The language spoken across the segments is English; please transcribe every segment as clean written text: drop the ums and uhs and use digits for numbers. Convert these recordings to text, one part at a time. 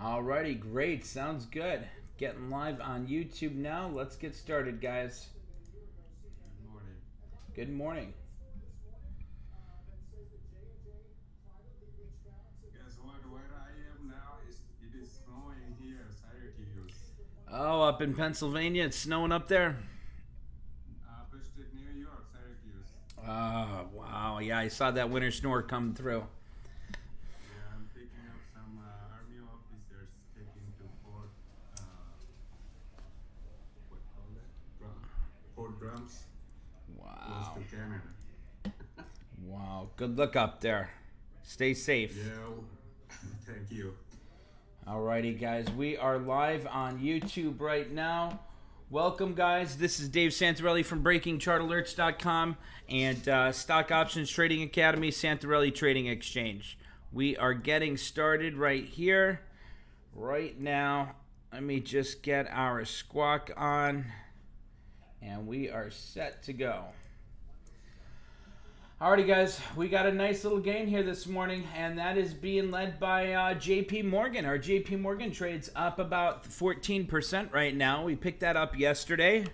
Alrighty, great. Sounds good. Getting live on YouTube now. Let's get started, guys. Good morning. Good morning. Guess what? Where I am now is it is snowing here, Syracuse, Oh, up in Pennsylvania, it's snowing up there. upstate New York, Syracuse. Oh, wow. Yeah, I saw that winter snore come through. Yeah, I'm picking up some army officers taking to what call that? Fort Drums, close Wow. to Canada. Wow. Good luck up there. Stay safe. Yeah, thank you. Alrighty, guys. We are live on YouTube right now. Welcome, guys. This is Dave Santarelli from BreakingChartAlerts.com and Stock Options Trading Academy, Santarelli Trading Exchange. We are getting started right here, right now. Let me just get our squawk on, and we are set to go. Alrighty, guys, we got a nice little gain here this morning, and that is being led by JP Morgan. Our JP Morgan trade's up about 14% right now. We picked that up yesterday.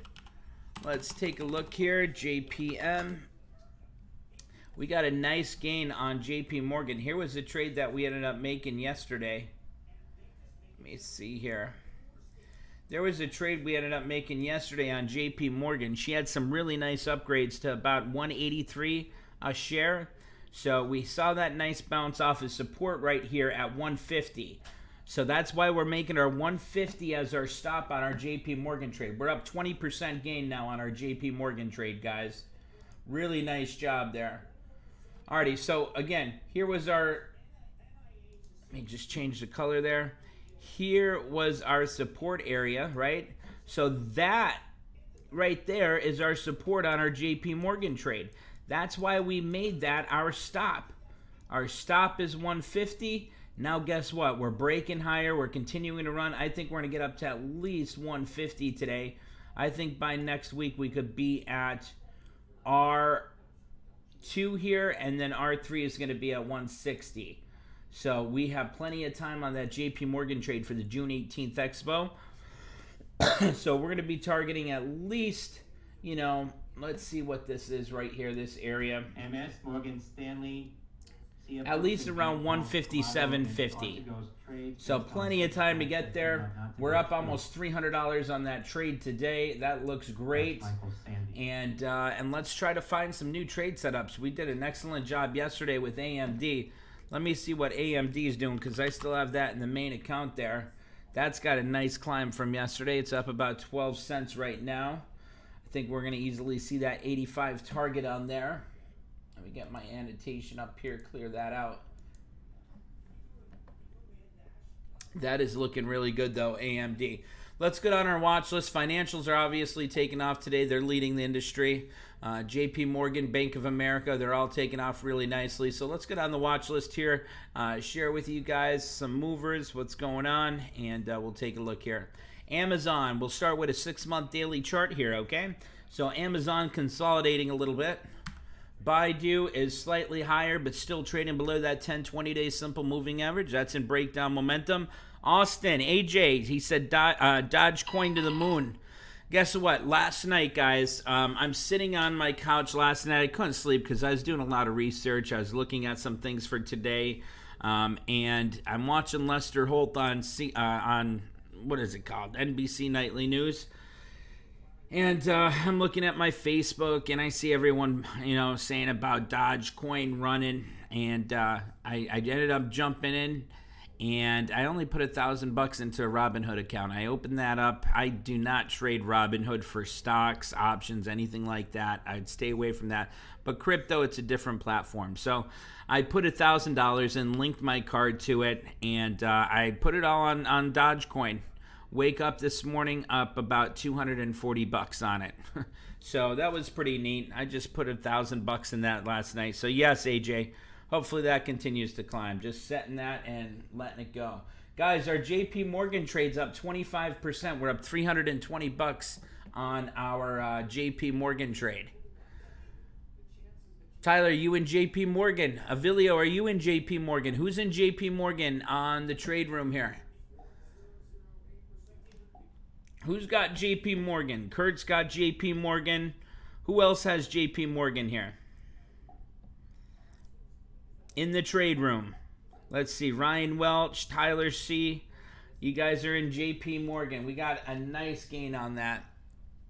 Let's take a look here. JPM. We got a nice gain on JP Morgan. Here was a trade that we ended up making yesterday. Let me see here. There was a trade we ended up making yesterday on JP Morgan. She had some really nice upgrades to about 183 a share. So we saw that nice bounce off of support right here at 150. So that's why we're making our 150 as our stop on our JP Morgan trade. We're up 20% gain now on our JP Morgan trade, guys. Really nice job there. Alrighty, so again, here was our, let me just change the color there. Here was our support area, right? So that right there is our support on our JP Morgan trade. That's why we made that our stop. Our stop is 150. Now guess what? We're breaking higher. We're continuing to run. I think we're going to get up to at least 150 today. I think by next week we could be at R2 here, and then R3 is going to be at 160. So we have plenty of time on that JP Morgan trade for the June 18th Expo. So we're going to be targeting at least, you know, let's see what this is right here, this area. MS, Morgan Stanley. At least around 157.50. So plenty of time to get there. We're up almost $300 on that trade today. That looks great. And let's try to find some new trade setups. We did an excellent job yesterday with AMD. Let me see what AMD is doing, because I still have that in the main account there. That's got a nice climb from yesterday. It's up about 12 cents right now. I think we're going to easily see that 85 target on there. Let me get my annotation up here, clear that out. That is looking really good, though, AMD. Let's get on our watch list. Financials are obviously taking off today. They're leading the industry. JP Morgan, Bank of America, they're all taking off really nicely. So let's get on the watch list here, share with you guys some movers, what's going on, and we'll take a look here. Amazon, we'll start with a 6-month daily chart here, okay? So Amazon consolidating a little bit. Baidu is slightly higher, but still trading below that 10, 20-day simple moving average. That's in breakdown momentum. Austin, AJ, he said Dogecoin to the moon. Guess what? Last night, guys, I'm sitting on my couch last night. I couldn't sleep because I was doing a lot of research. I was looking at some things for today, and I'm watching Lester Holt on what is it called? NBC Nightly News. And I'm looking at my Facebook, and I see everyone, you know, saying about Dogecoin running, and I ended up jumping in, and I only put $1,000 into a Robinhood account. I opened that up. I do not trade Robinhood for stocks, options, anything like that. I'd stay away from that. But crypto, it's a different platform. So I put $1,000 in, linked my card to it, and I put it all on Dogecoin. Wake up this morning up about $240 on it. So that was pretty neat. I just put $1,000 in that last night. So yes, AJ, hopefully that continues to climb. Just setting that and letting it go. Guys, our JP Morgan trade's up 25%. We're up $320 on our JP Morgan trade. Tyler, you in JP Morgan? Avilio, are you in JP Morgan? Who's in JP Morgan on the trade room here? Who's got JP Morgan? Kurt's got JP Morgan. Who else has JP Morgan here? In the trade room. Let's see. Ryan Welch, Tyler C. You guys are in JP Morgan. We got a nice gain on that.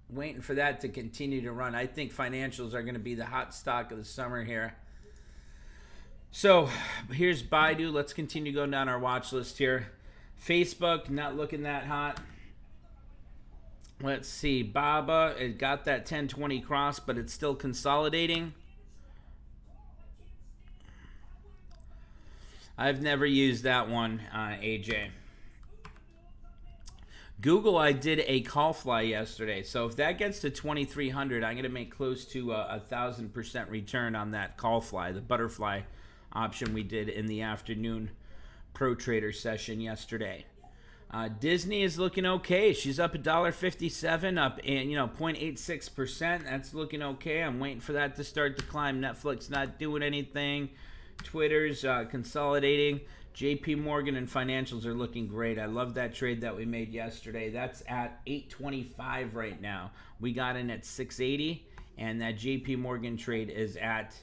Waiting for that to continue to run. I think financials are going to be the hot stock of the summer here. So here's Baidu. Let's continue going down our watch list here. Facebook, not looking that hot. Let's see. Baba, it got that 1020 cross, but it's still consolidating. I've never used that one, AJ. Google, I did a call fly yesterday. So if that gets to 2,300, I'm going to make close to 1,000% return on that call fly, the butterfly option we did in the afternoon pro trader session yesterday. Disney is looking okay. She's up $1.57, up 0.86%. That's looking okay. I'm waiting for that to start to climb. Netflix not doing anything. Twitter's consolidating. JP Morgan and financials are looking great. I love that trade that we made yesterday. That's at 825 right now. We got in at 680, and that JP Morgan trade is at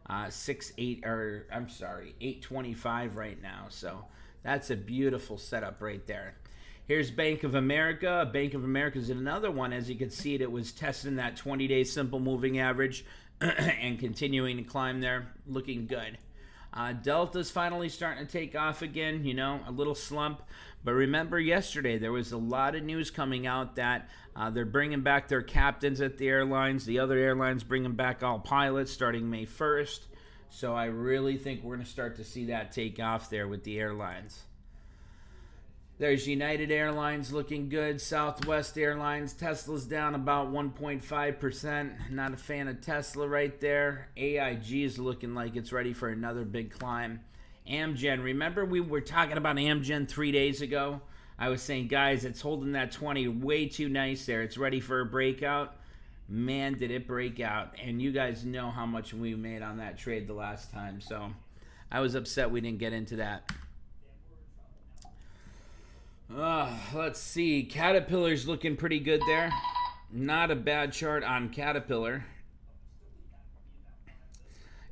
825 right now. So that's a beautiful setup right there. Here's Bank of America. Bank of America is another one. As you can see, it was testing that 20-day simple moving average and continuing to climb there. Looking good. Delta's finally starting to take off again, a little slump. But remember yesterday, there was a lot of news coming out that they're bringing back their captains at the airlines. The other airlines bringing back all pilots starting May 1st. So I really think we're going to start to see that take off there with the airlines. There's United Airlines looking good. Southwest Airlines. Tesla's down about 1.5%. Not a fan of Tesla right there. AIG is looking like it's ready for another big climb. Amgen. Remember we were talking about Amgen 3 days ago? I was saying, guys, it's holding that 20 way too nice there. It's ready for a breakout. Man, did it break out. And you guys know how much we made on that trade the last time. So I was upset we didn't get into that. Let's see. Caterpillar's looking pretty good there. Not a bad chart on Caterpillar.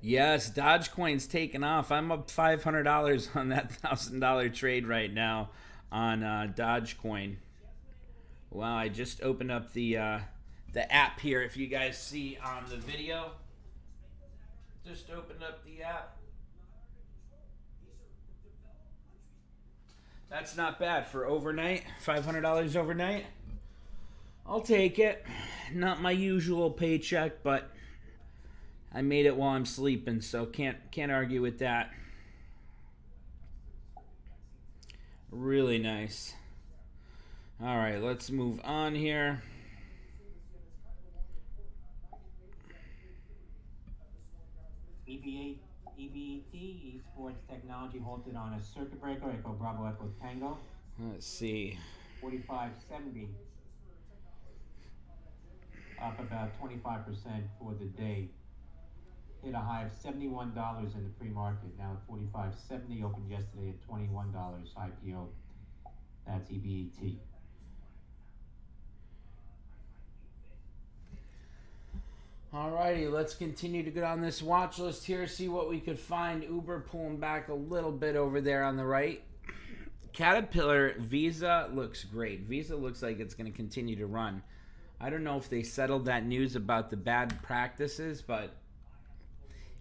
Yes, Dogecoin's taking off. I'm up $500 on that $1,000 trade right now on Dogecoin. Wow, I just opened up the app here. If you guys see on the video, just opened up the app. That's not bad for overnight. $500 overnight. I'll take it. Not my usual paycheck, but I made it while I'm sleeping, so can't argue with that. Really nice. All right, let's move on here. EBT, Esports Technology, halted on a circuit breaker. Echo Bravo Echo Tango. Let's see. 45.70. Up about 25% for the day. Hit a high of $71 in the pre-market. Now at 45.70. Opened yesterday at $21 IPO. That's EBT. Alrighty, let's continue to get on this watch list here, see what we could find. Uber pulling back a little bit over there on the right. Caterpillar, Visa looks great. Visa looks like it's going to continue to run. I don't know if they settled that news about the bad practices, but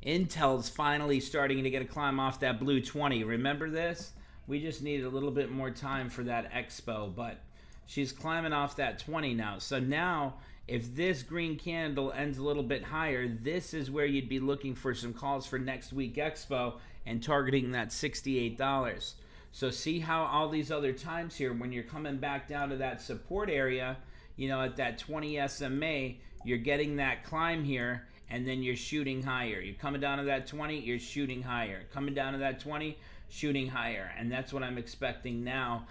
Intel's finally starting to get a climb off that blue 20. Remember this? We just needed a little bit more time for that expo, but she's climbing off that 20 now. So now, if this green candle ends a little bit higher, this is where you'd be looking for some calls for next week expo and targeting that $68. So see how all these other times here, when you're coming back down to that support area, at that 20 SMA, you're getting that climb here, and then you're shooting higher. You're coming down to that 20, you're shooting higher. Coming down to that 20, shooting higher. And that's what I'm expecting now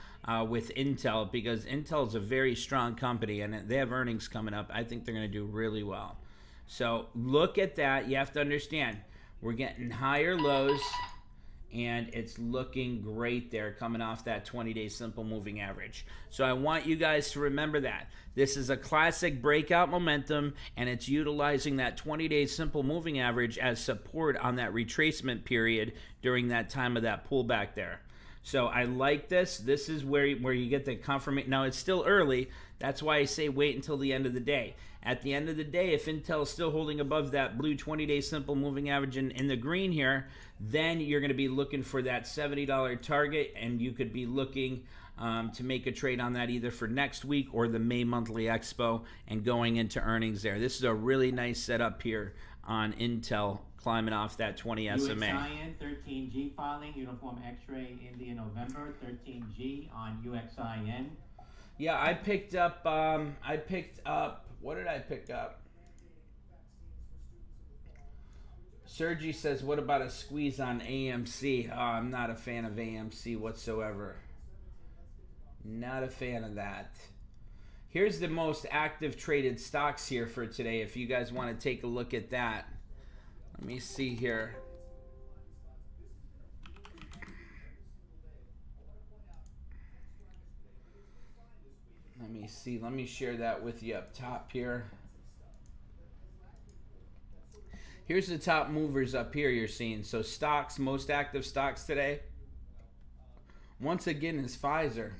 with Intel, because Intel is a very strong company and they have earnings coming up. I think they're going to do really well. So look at that. You have to understand, we're getting higher lows and it's looking great there coming off that 20-day simple moving average. So I want you guys to remember that. This is a classic breakout momentum, and it's utilizing that 20-day simple moving average as support on that retracement period during that time of that pullback there. So I like this. This is where you get the confirmation. Now, it's still early. That's why I say wait until the end of the day. At the end of the day, if Intel is still holding above that blue 20-day simple moving average in the green here, then you're going to be looking for that $70 target, and you could be looking to make a trade on that either for next week or the May monthly expo and going into earnings there. This is a really nice setup here on Intel climbing off that 20 SMA. UXIN 13G filing, Uniform X-ray India November 13G on UXIN. Yeah, I picked up, what did I pick up? Sergi says, what about a squeeze on AMC? Oh, I'm not a fan of AMC whatsoever. Not a fan of that. Here's the most active traded stocks here for today, if you guys want to take a look at that. Let me see here. Let me see. Let me share that with you up top here. Here's the top movers up here you're seeing. So stocks, most active stocks today, once again, is Pfizer.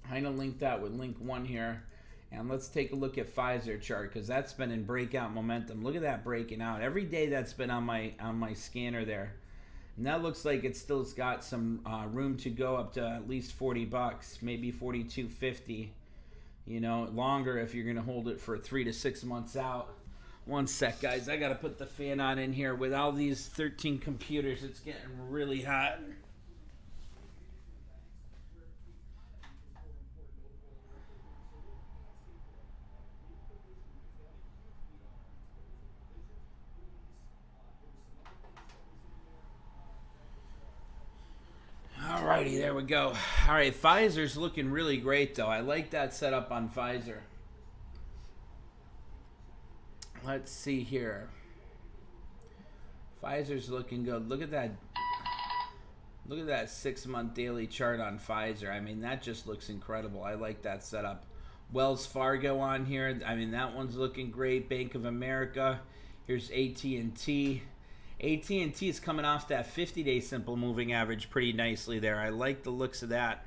I'm going to link that with link 1 here. And let's take a look at Pfizer chart, because that's been in breakout momentum. Look at that breaking out. Every day that's been on my scanner there. And that looks like it still's got some room to go up to at least $40, maybe $42.50. You know, longer if you're going to hold it for 3 to 6 months out. One sec, guys. I got to put the fan on in here. With all these 13 computers, it's getting really hot. Alrighty, there we go. All right, Pfizer's looking really great, though. I like that setup on Pfizer. Let's see here. Pfizer's looking good. Look at that. Look at that 6-month daily chart on Pfizer. I mean, that just looks incredible. I like that setup. Wells Fargo on here. I mean, that one's looking great. Bank of America. Here's AT&T. AT&T is coming off that 50-day simple moving average pretty nicely there. I like the looks of that.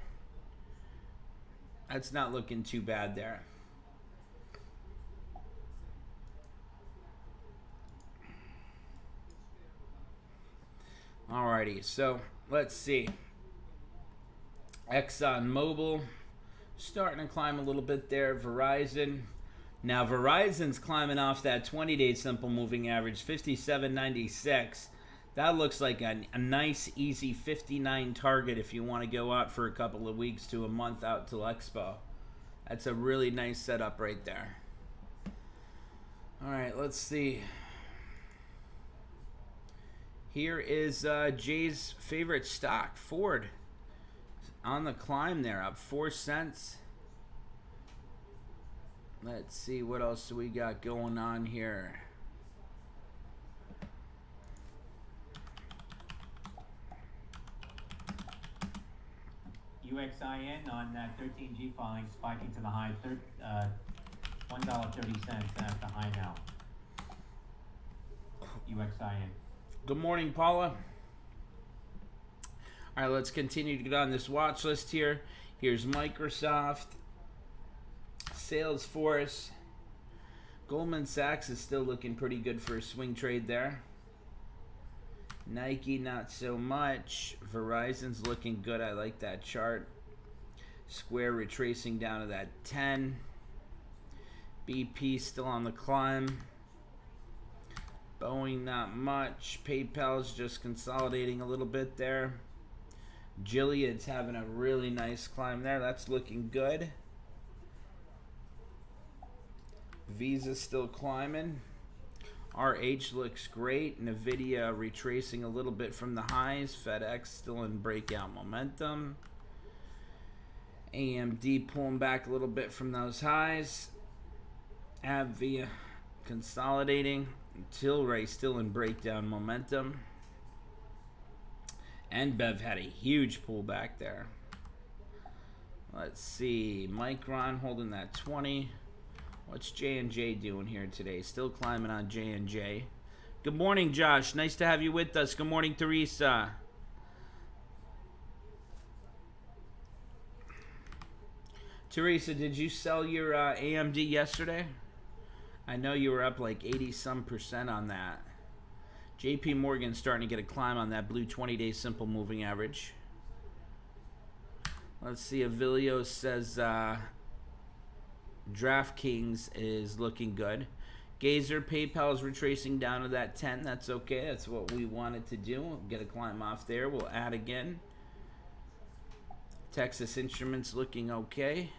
That's not looking too bad there. Alrighty, so let's see. ExxonMobil starting to climb a little bit there. Verizon. Now, Verizon's climbing off that 20-day simple moving average, 57.96. That looks like a nice, easy 59 target if you want to go out for a couple of weeks to a month out till Expo. That's a really nice setup right there. All right, let's see. Here is Jay's favorite stock, Ford. On the climb there, up 4 cents. Let's see, what else do we got going on here? UXIN on that 13G filing spiking to the high, $1.30 at the high now. UXIN. Good morning, Paula. All right, let's continue to get on this watch list here. Here's Microsoft. Salesforce. Goldman Sachs is still looking pretty good for a swing trade there. Nike, not so much. Verizon's looking good. I like that chart. Square retracing down to that 10. BP still on the climb. Boeing, not much. PayPal's just consolidating a little bit there. Gilead's having a really nice climb there. That's looking good. Visa's still climbing. RH looks great. Nvidia retracing a little bit from the highs. FedEx still in breakout momentum. AMD pulling back a little bit from those highs. AbbVie consolidating. Tilray still in breakdown momentum. And Bev had a huge pullback there. Let's see. Micron holding that 20. What's J&J doing here today? Still climbing on J&J. Good morning, Josh. Nice to have you with us. Good morning, Teresa. Teresa, did you sell your AMD yesterday? I know you were up like 80-some% on that. JP Morgan's starting to get a climb on that blue 20-day simple moving average. Let's see. Avilio says DraftKings is looking good. Gazer, PayPal is retracing down to that 10. That's okay. That's what we wanted to do. We'll get a climb off there. We'll add again. Texas Instruments looking okay.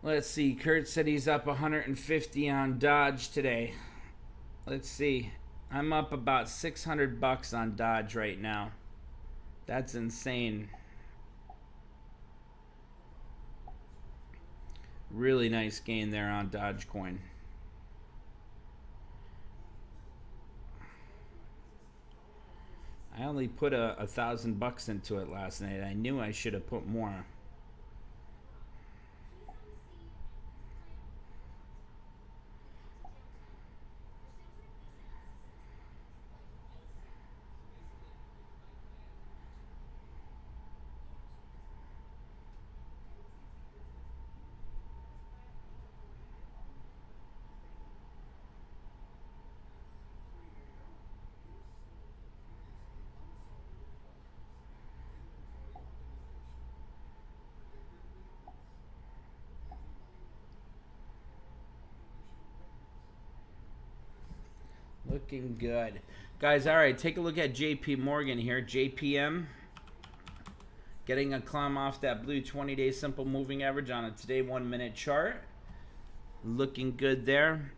Let's see. Kurt said he's up 150 on Dodge today. Let's see. I'm up about $600 on Dodge right now. That's insane. Really nice gain there on Dogecoin. I only put $1,000 into it last night. I knew I should have put more. Looking good. Guys, all right, take a look at JP Morgan here. JPM getting a climb off that blue 20-day simple moving average on a today 1-minute chart. Looking good there.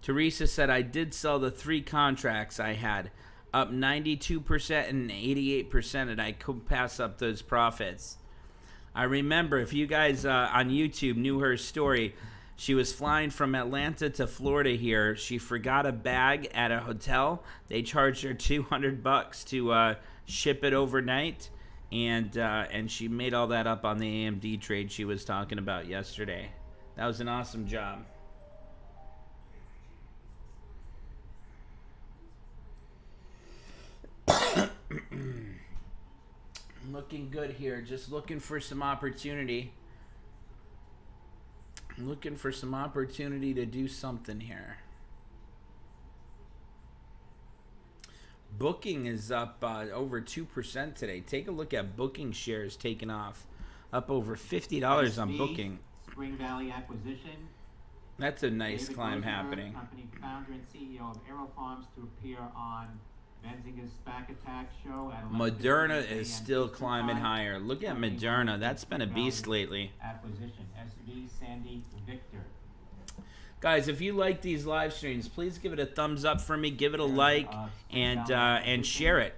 Teresa said, I did sell the 3 contracts I had, up 92% and 88%, and I couldn't pass up those profits. I remember, if you guys on YouTube knew her story, she was flying from Atlanta to Florida here. She forgot a bag at a hotel. They charged her $200 to ship it overnight, and she made all that up on the AMD trade she was talking about yesterday. That was an awesome job. Looking good here. Just looking for some opportunity. Looking for some opportunity to do something here. Booking is up over 2% today. Take a look at Booking shares taking off. Up over $50 on Booking. Spring Valley acquisition. That's a nice David climb Rosenberg, happening. Company founder and CEO of AeroFarms, to appear on Benzinger's SPAC Attack show at Moderna is still climbing higher. Look at Moderna. That's been a beast lately. Acquisition. SV Sandy Victor. Guys, if you like these live streams, please give it a thumbs up for me. Give it a like and share it.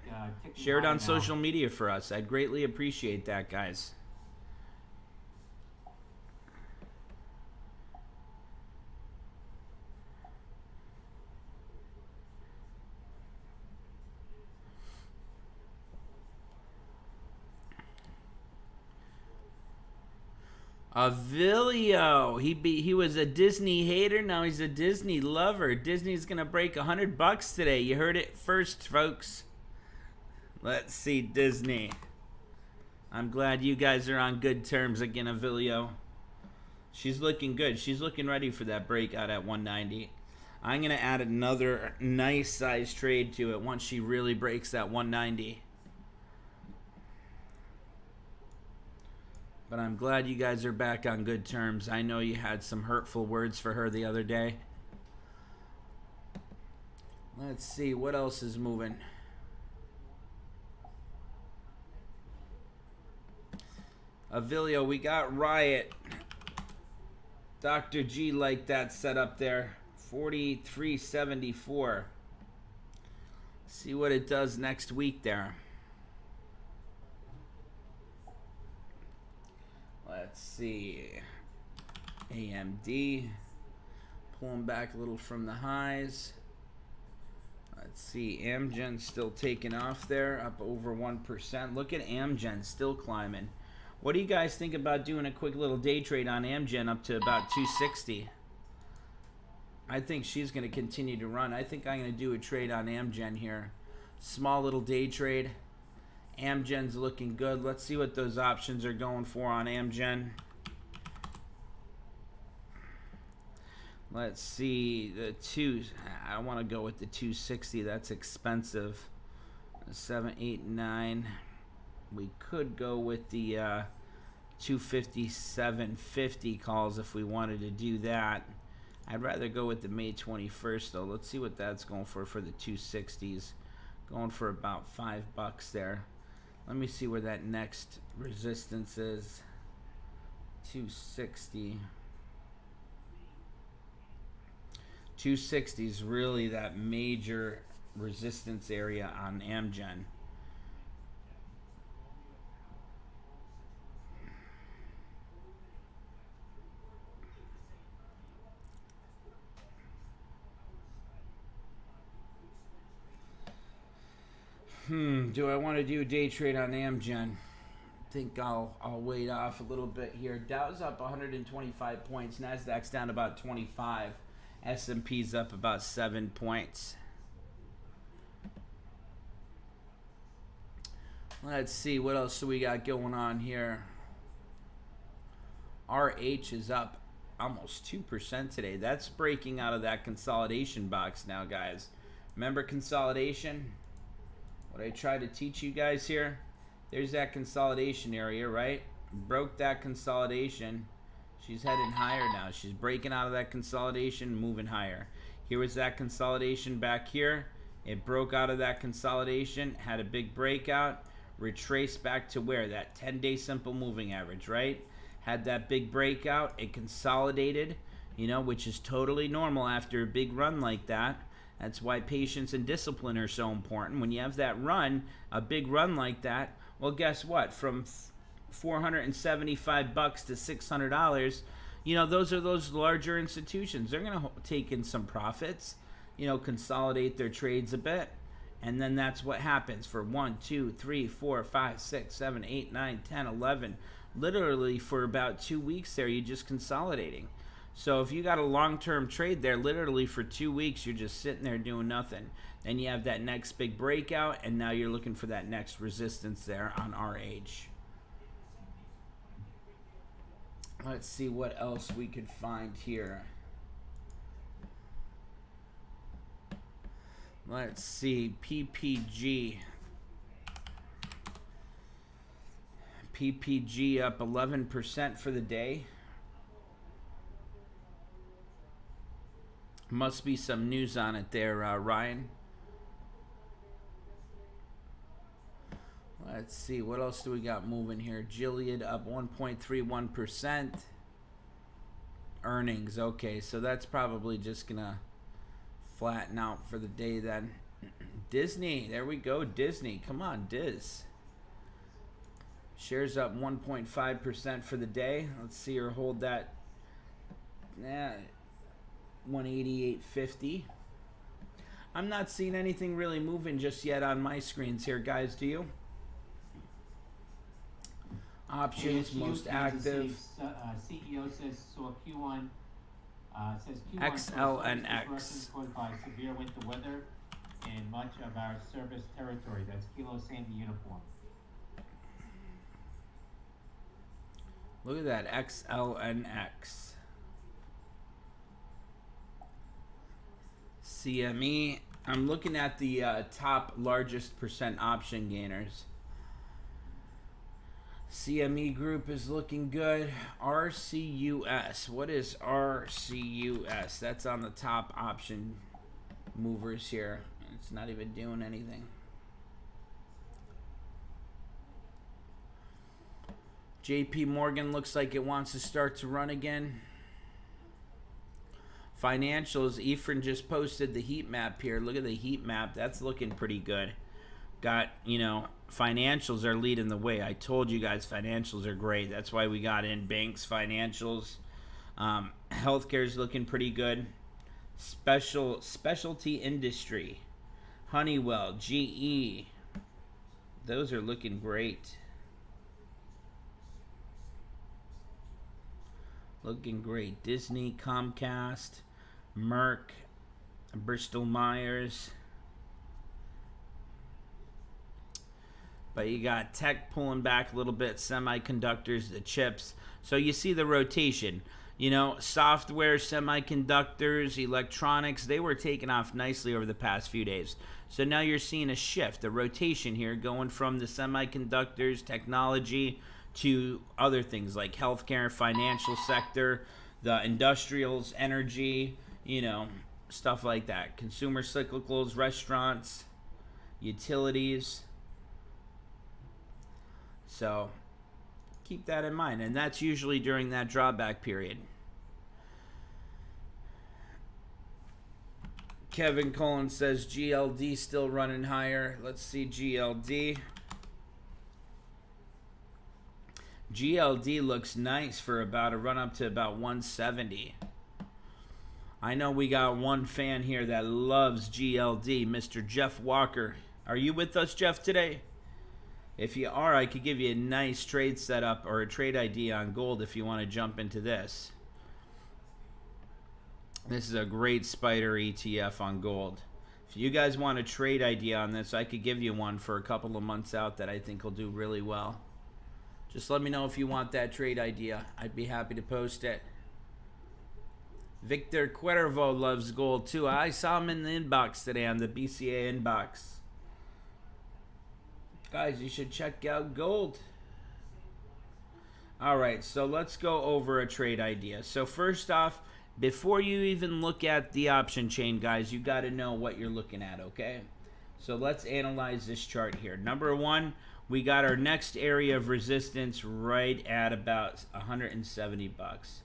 Share it on social media for us. I'd greatly appreciate that, guys. Avilio, he was a Disney hater, now he's a Disney lover. Disney's gonna break $100 today. You heard it first, folks. Let's see, Disney. I'm glad you guys are on good terms again, Avilio. She's looking good. She's looking ready for that breakout at 190. I'm gonna add another nice size trade to it once she really breaks that 190. But I'm glad you guys are back on good terms. I know you had some hurtful words for her the other day. Let's see, what else is moving? Avilio, we got Riot. Dr. G liked that setup there. 43.74. See what it does next week there. Let's see. AMD pulling back a little from the highs. Let's see, Amgen still taking off there, up over 1%. Look at Amgen still climbing. What do you guys think about doing a quick little day trade on Amgen up to about 260? I think she's going to continue to run. I think I'm going to do a trade on Amgen here. Small little day trade. Amgen's looking good. Let's see what those options are going for on Amgen. Let's see, I want to go with the 260. That's expensive. 7, 8, 9. We could go with the 257.50 calls if we wanted to do that. I'd rather go with the May 21st though. Let's see what that's going for the 260s. Going for about $5 there. Let me see where that next resistance is. 260. 260 is really that major resistance area on Amgen. Do I want to do a day trade on Amgen? I think I'll wait off a little bit here. Dow's up 125 points. Nasdaq's down about 25. S&P's up about 7 points. Let's see, what else do we got going on here? RH is up almost 2% today. That's breaking out of that consolidation box now, guys. Remember consolidation? What I try to teach you guys here? There's that consolidation area, right? Broke that consolidation. She's heading higher now. She's breaking out of that consolidation, moving higher. Here was that consolidation back here. It broke out of that consolidation, had a big breakout, retraced back to where? That 10-day simple moving average, right? Had that big breakout. It consolidated, you know, which is totally normal after a big run like that. That's why patience and discipline are so important. When you have that run, a big run like that, well, guess what? From $475 to $600, you know, those are those larger institutions. They're going to take in some profits, you know, consolidate their trades a bit, and then that's what happens for 1, 2, 3, 4, 5, 6, 7, 8, 9, 10, 11. Literally for about 2 weeks there, you're just consolidating. So if you got a long-term trade there, literally for 2 weeks, you're just sitting there doing nothing. Then you have that next big breakout, and now you're looking for that next resistance there on RH. Let's see what else we could find here. Let's see, PPG. PPG up 11% for the day. Must be some news on it there, Ryan. Let's see, what else do we got moving here? Gilead up 1.31%. Earnings, okay, so that's probably just gonna flatten out for the day then. Disney, there we go, Disney. Come on, Diz. Shares up 1.5% for the day. Let's see her hold that. 188.50. I'm not seeing anything really moving just yet on my screens here, guys. Do you? Options ASU, most active. CEO says saw Q1. Says Q1 XLNX. caused by severe winter weather in much of our service territory. That's Kilo Sandy uniform. Look at that, XLNX. CME. I'm looking at the top largest percent option gainers. CME group is looking good. RCUS. What is RCUS? That's on the top option movers here. It's not even doing anything. JP Morgan looks like it wants to start to run again. Financials, Ephraim just posted the heat map here. Look at the heat map. That's looking pretty good. Got, you know, financials are leading the way. I told you guys financials are great. That's why we got in banks, financials. Healthcare is looking pretty good. Specialty industry. Honeywell, GE. Those are looking great. Looking great. Disney, Comcast, Merck, Bristol Myers. But you got tech pulling back a little bit, semiconductors, the chips. So you see the rotation. You know, software, semiconductors, electronics, they were taking off nicely over the past few days. So now you're seeing a shift, a rotation here, going from the semiconductors, technology, to other things like healthcare, financial sector, the industrials, energy, you know, stuff like that. Consumer cyclicals, restaurants, utilities. So keep that in mind, and that's usually during that drawback period. Kevin Cullen says GLD still running higher. Let's see GLD. GLD looks nice for about a run up to about 170. I know we got one fan here that loves GLD, Mr. Jeff Walker. Are you with us, Jeff, today? If you are, I could give you a nice trade setup or a trade idea on gold if you want to jump into this. This is a great spider ETF on gold. If you guys want a trade idea on this, I could give you one for a couple of months out that I think will do really well. Just let me know if you want that trade idea. I'd be happy to post it. Victor Cuervo loves gold too. I saw him in the inbox today on the BCA inbox. Guys, you should check out gold. All right, so let's go over a trade idea. So first off, before you even look at the option chain, guys, you got to know what you're looking at, okay? So let's analyze this chart here. Number one, we got our next area of resistance right at about 170 bucks.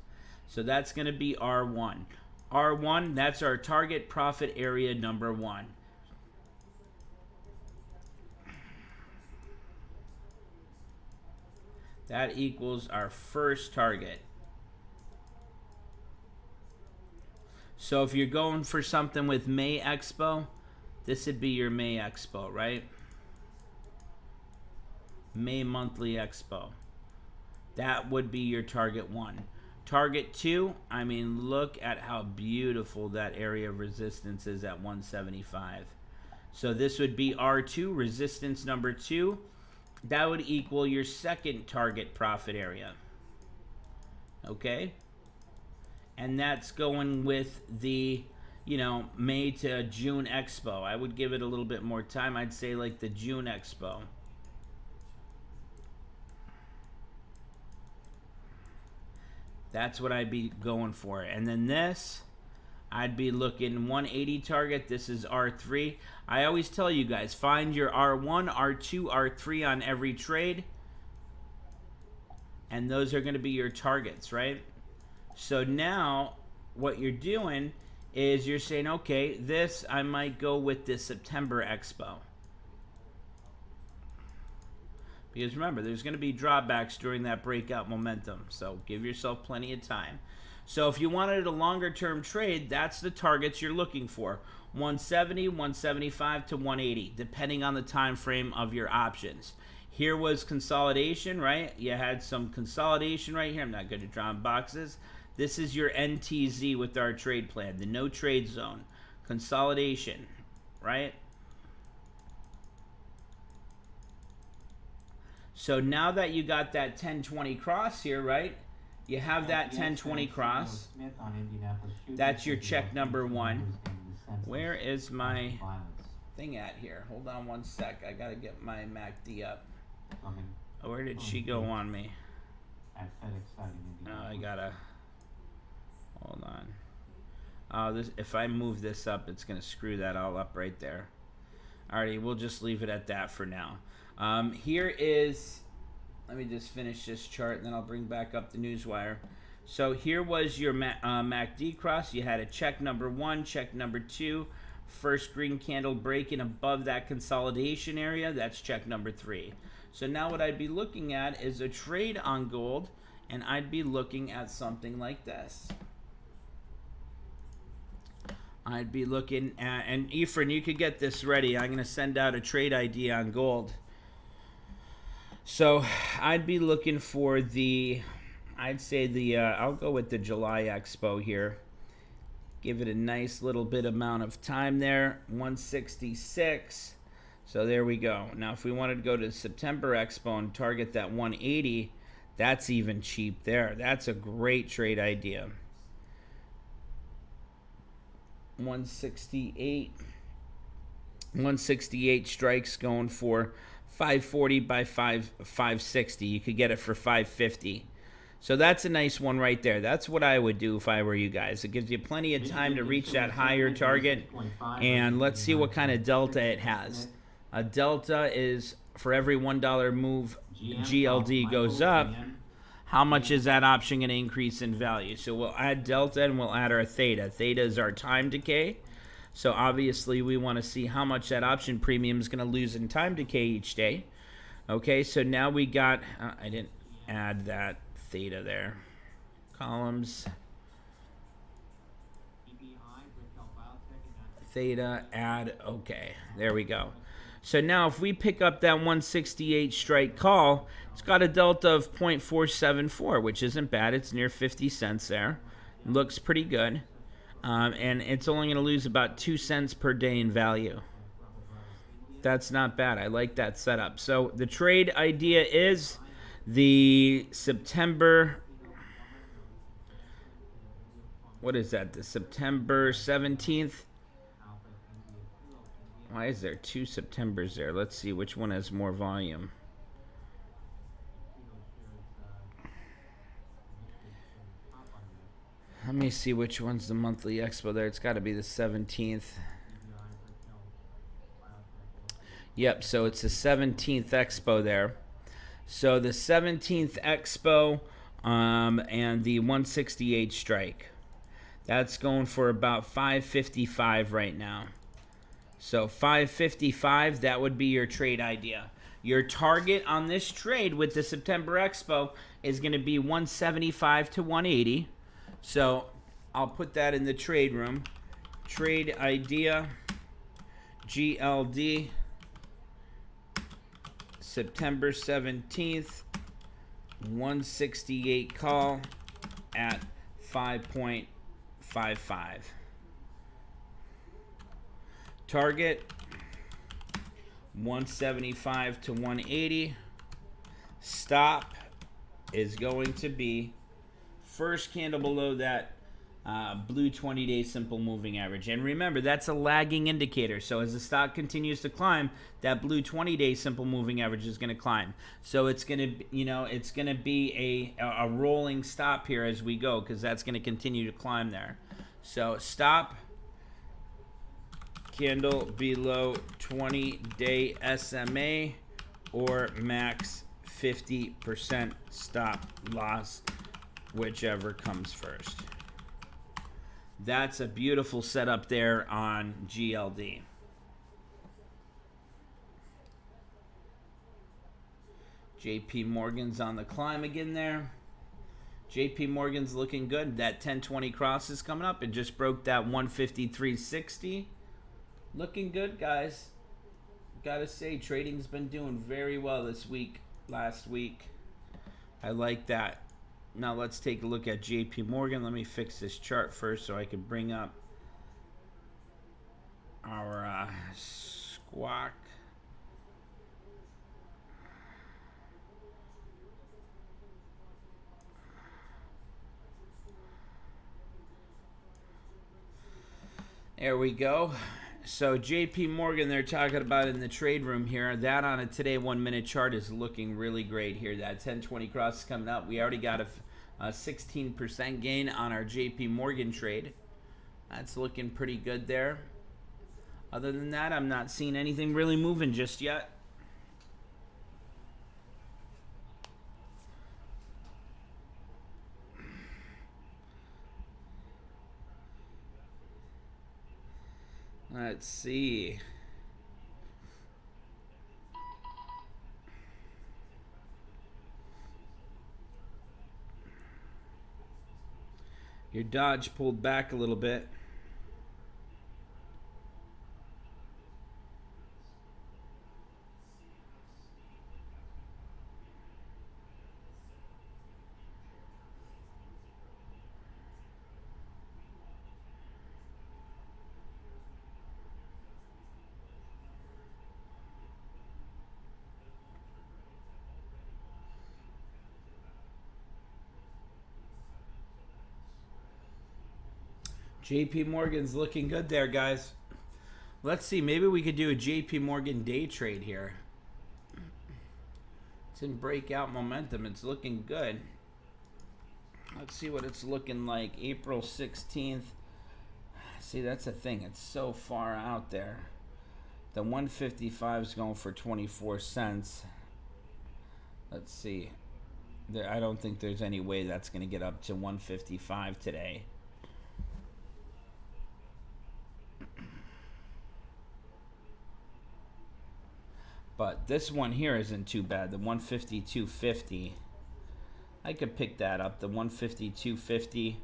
So that's going to be R1. R1, that's our target profit area number one. That equals our first target. So if you're going for something with May Expo, this would be your May Expo, right? May monthly Expo. That would be your target one. Target two, I mean, look at how beautiful that area of resistance is at 175. So this would be R2, resistance number two. That would equal your second target profit area. Okay? And that's going with the, you know, May to June Expo. I would give it a little bit more time. I'd say like the June Expo. That's what I'd be going for. And then this, I'd be looking 180 target. This is R3. I always tell you guys, find your R1, R2, R3 on every trade. And those are going to be your targets, right? So now what you're doing is you're saying, okay, this I might go with this September Expo. Because remember, there's going to be drawbacks during that breakout momentum. So give yourself plenty of time. So if you wanted a longer term trade, that's the targets you're looking for. 170, 175 to 180, depending on the time frame of your options. Here was consolidation, right? You had some consolidation right here. I'm not good at drawing boxes. This is your NTZ with our trade plan, the no trade zone. Consolidation, right? So now that you got that 1020 cross here, right? You have that 1020 cross. That's your check number one. Where is my thing at here? Hold on one sec. I got to get my MACD up. Where did she go on me? I got to... Hold on. If I move this up, it's going to screw that all up right there. Alrighty, we'll just leave it at that for now. Here is, let me just finish this chart and then I'll bring back up the newswire. So here was your MACD cross. You had a check number one, check number two, first green candle breaking above that consolidation area. That's check number three. So now what I'd be looking at is a trade on gold, and I'd be looking at something like this. I'd be looking at, and Ephraim, you could get this ready. I'm going to send out a trade idea on gold. So I'd be looking for I'd say I'll go with the July Expo here. Give it a nice little bit amount of time there, 166. So there we go. Now if we wanted to go to the September Expo and target that 180, that's even cheap there. That's a great trade idea. 168 strikes going for 540 by 560. You could get it for 550. So that's a nice one right there. That's what I would do if I were you guys. It gives you plenty of time to reach that higher target. And let's see what kind of delta it has. A delta is for every $1 move GLD goes up, how much is that option going to increase in value? So we'll add delta and we'll add our theta. Theta is our time decay. So obviously we want to see how much that option premium is going to lose in time decay each day. Okay, so now we got, I didn't add that theta there. Columns. Theta, add, okay, there we go. So now if we pick up that 168 strike call, it's got a delta of 0.474, which isn't bad. It's near 50 cents there. Looks pretty good. And it's only going to lose about 2 cents per day in value. That's not bad. I like that setup. So the trade idea is the September, what is that? The September 17th. Why is there 2 Septembers there? Let's see which one has more volume. Let me see which one's the monthly expo there. It's got to be the 17th. Yep, so it's the 17th expo there. So the 17th expo and the 168 strike. That's going for about 555 right now. So 555, that would be your trade idea. Your target on this trade with the September expo is going to be 175 to 180. So I'll put that in the trade room. Trade idea, GLD, September 17th, 168 call at 5.55. Target, 175 to 180. Stop is going to be first candle below that blue 20-day simple moving average. And remember, that's a lagging indicator. So as the stock continues to climb, that blue 20-day simple moving average is going to climb. So it's going to, it's going to be a rolling stop here as we go, because that's going to continue to climb there. So stop, candle below 20-day SMA, or max 50% stop loss, whichever comes first. That's a beautiful setup there on GLD. JP Morgan's on the climb again there. JP Morgan's looking good. That 1020 cross is coming up. It just broke that 153.60. Looking good, guys. Gotta say, trading's been doing very well this week, last week. I like that. Now let's take a look at JP Morgan. Let me fix this chart first so I can bring up our squawk. There we go. So JP Morgan, they're talking about in the trade room here. That on a today 1 minute chart is looking really great here. That 1020 cross is coming up. We already got a 16% gain on our JP Morgan trade. That's looking pretty good there. Other than that, I'm not seeing anything really moving just yet. Let's see. Your Dodge pulled back a little bit. JP Morgan's looking good there, guys. Let's see. Maybe we could do a JP Morgan day trade here. It's in breakout momentum. It's looking good. Let's see what it's looking like. April 16th. See, that's the thing. It's so far out there. The 155 is going for 24 cents. Let's see. I don't think there's any way that's going to get up to 155 today. But this one here isn't too bad. The 152.50. I could pick that up. The 152.50.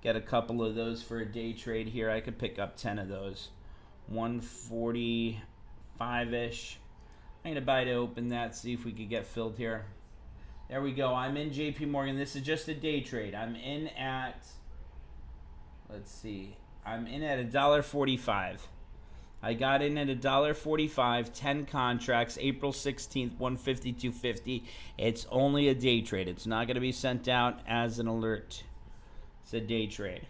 Get a couple of those for a day trade here. I could pick up 10 of those. 145-ish. I'm going to buy to open that, see if we could get filled here. There we go. I'm in JP Morgan. This is just a day trade. I'm in at, let's see. I'm in at $1.45. I got in at $1.45, 10 contracts, April 16th, 152.50. It's only a day trade. It's not going to be sent out as an alert. It's a day trade.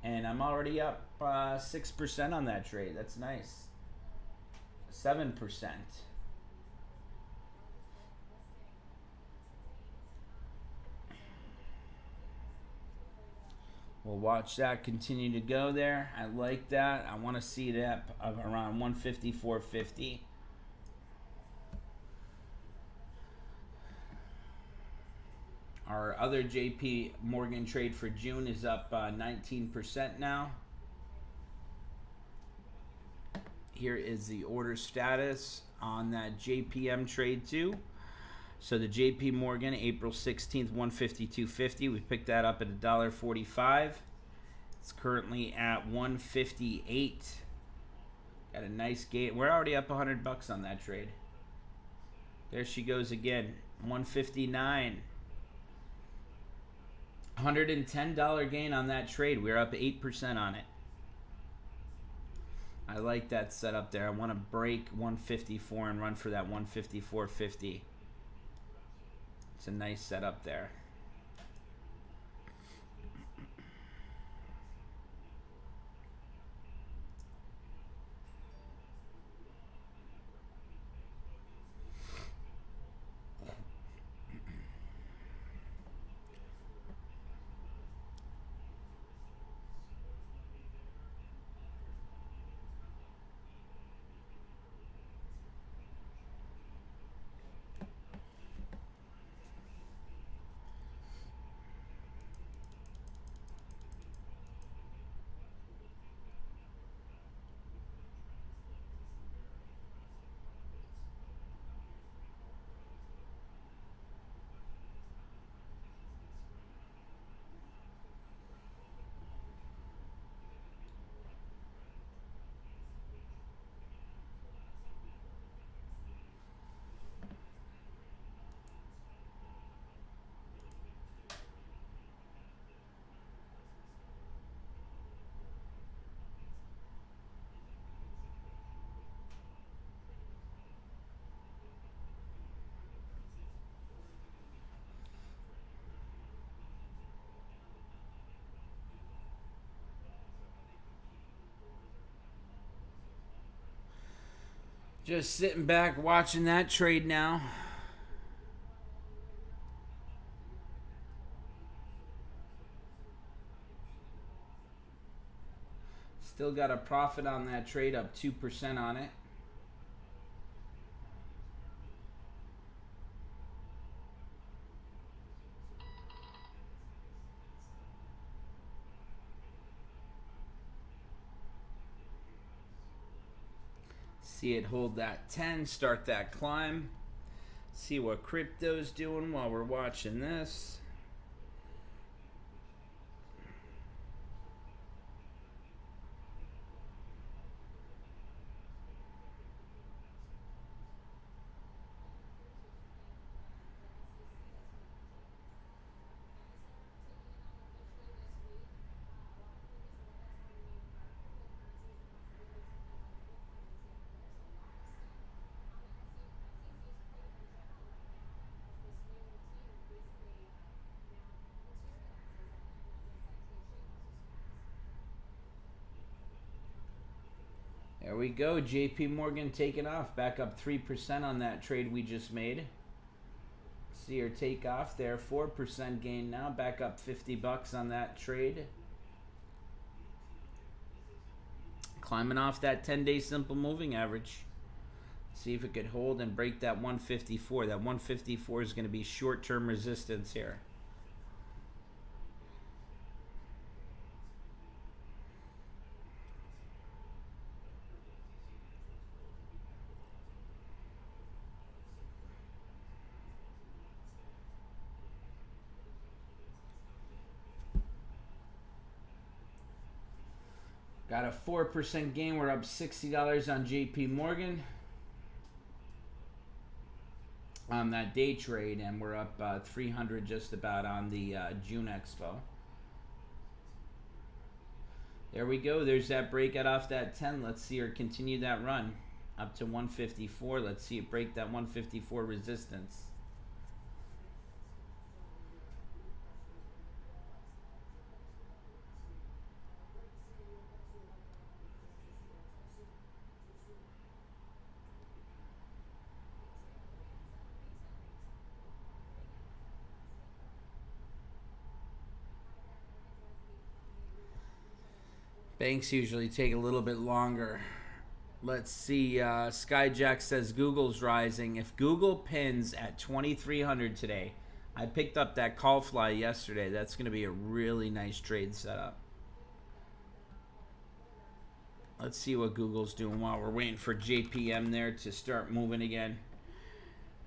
And I'm already up 6% on that trade. That's nice. 7%. We'll watch that continue to go there. I like that. I want to see that of around 154.50. Our other JP Morgan trade for June is up 19% now. Here is the order status on that JPM trade too. So the JP Morgan, April 16th, 152.50. We picked that up at $1.45. It's currently at 158. Got a nice gain. We're already up $100 on that trade. There she goes again. 159. $110 gain on that trade. We're up 8% on it. I like that setup there. I want to break 154 and run for that 154.50. It's a nice setup there. Just sitting back watching that trade now. Still got a profit on that trade, up 2% on it. See it hold that 10, start that climb. See what crypto's doing while we're watching this. There we go. JP Morgan taking off. Back up 3% on that trade we just made. See her take off there. 4% gain now. Back up 50 bucks on that trade. Climbing off that 10-day simple moving average. See if it could hold and break that 154. That 154 is going to be short-term resistance here. Got a 4% gain. We're up $60 on JP Morgan on that day trade, and we're up 300 just about on the June Expo. There we go. There's that breakout off that 10. Let's see her continue that run up to 154. Let's see it break that 154 resistance. Banks usually take a little bit longer. Let's see. Skyjack says Google's rising. If Google pins at 2,300 today, I picked up that call fly yesterday. That's going to be a really nice trade setup. Let's see what Google's doing while we're waiting for JPM there to start moving again.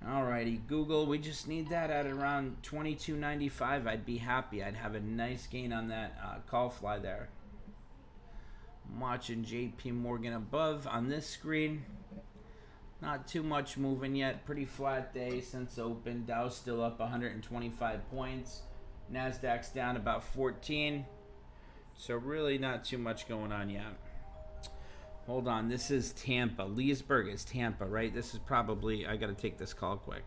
Alrighty, Google, we just need that at around 22.95. I'd be happy. I'd have a nice gain on that call fly there. I'm watching JP Morgan above on this screen. Not too much moving yet. Pretty flat day since open. Dow's still up 125 points. Nasdaq's down about 14. So really not too much going on yet. Hold on. This is Tampa. Leesburg is Tampa, right? This is probably... I got to take this call quick.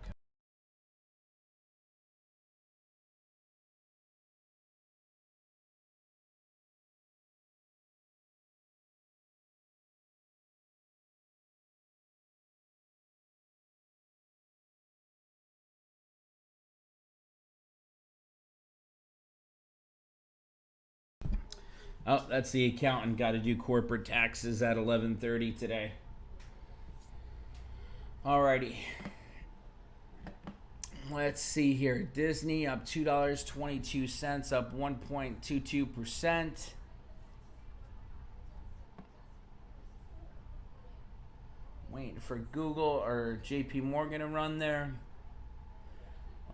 Oh, that's the accountant. Got to do corporate taxes at 11:30 today. Alrighty. Let's see here. Disney up $2.22, up 1.22%. Waiting for Google or JP Morgan to run there.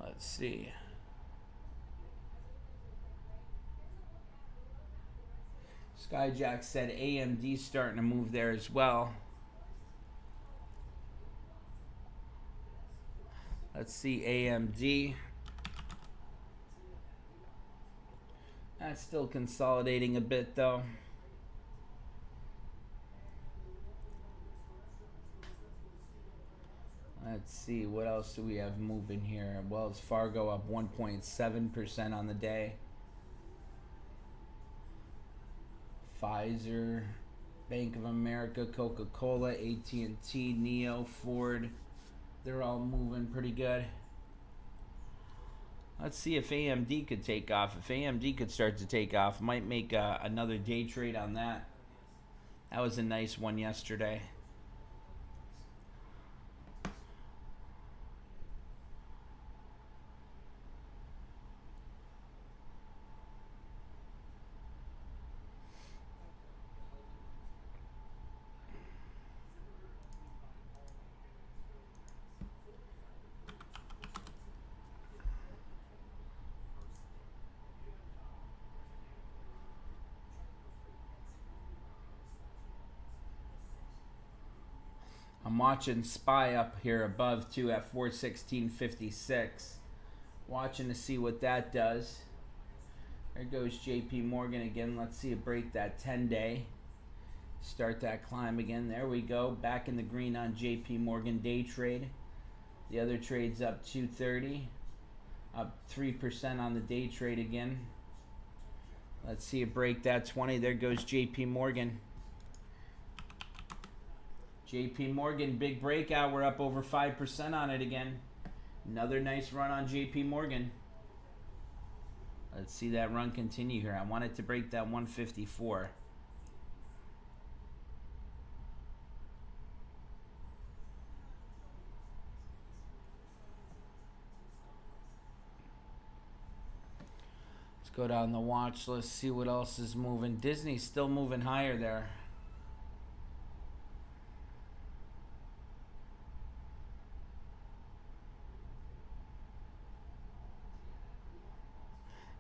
Let's see. Skyjack said AMD's starting to move there as well. Let's see AMD. That's still consolidating a bit though. Let's see, what else do we have moving here? Wells Fargo up 1.7% on the day. Pfizer, Bank of America, Coca-Cola, AT&T, Neo, Ford. They're all moving pretty good. Let's see if AMD could take off. If AMD could start to take off, might make another day trade on that. That was a nice one yesterday. I'm watching SPY up here above too at 416.56. Watching to see what that does. There goes JP Morgan again. Let's see it break that 10-day. Start that climb again. There we go. Back in the green on JP Morgan day trade. The other trade's up 230. Up 3% on the day trade again. Let's see it break that 20. There goes JP Morgan. JP Morgan, big breakout. We're up over 5% on it again. Another nice run on JP Morgan. Let's see that run continue here. I want it to break that 154. Let's go down the watch list, see what else is moving. Disney's still moving higher there.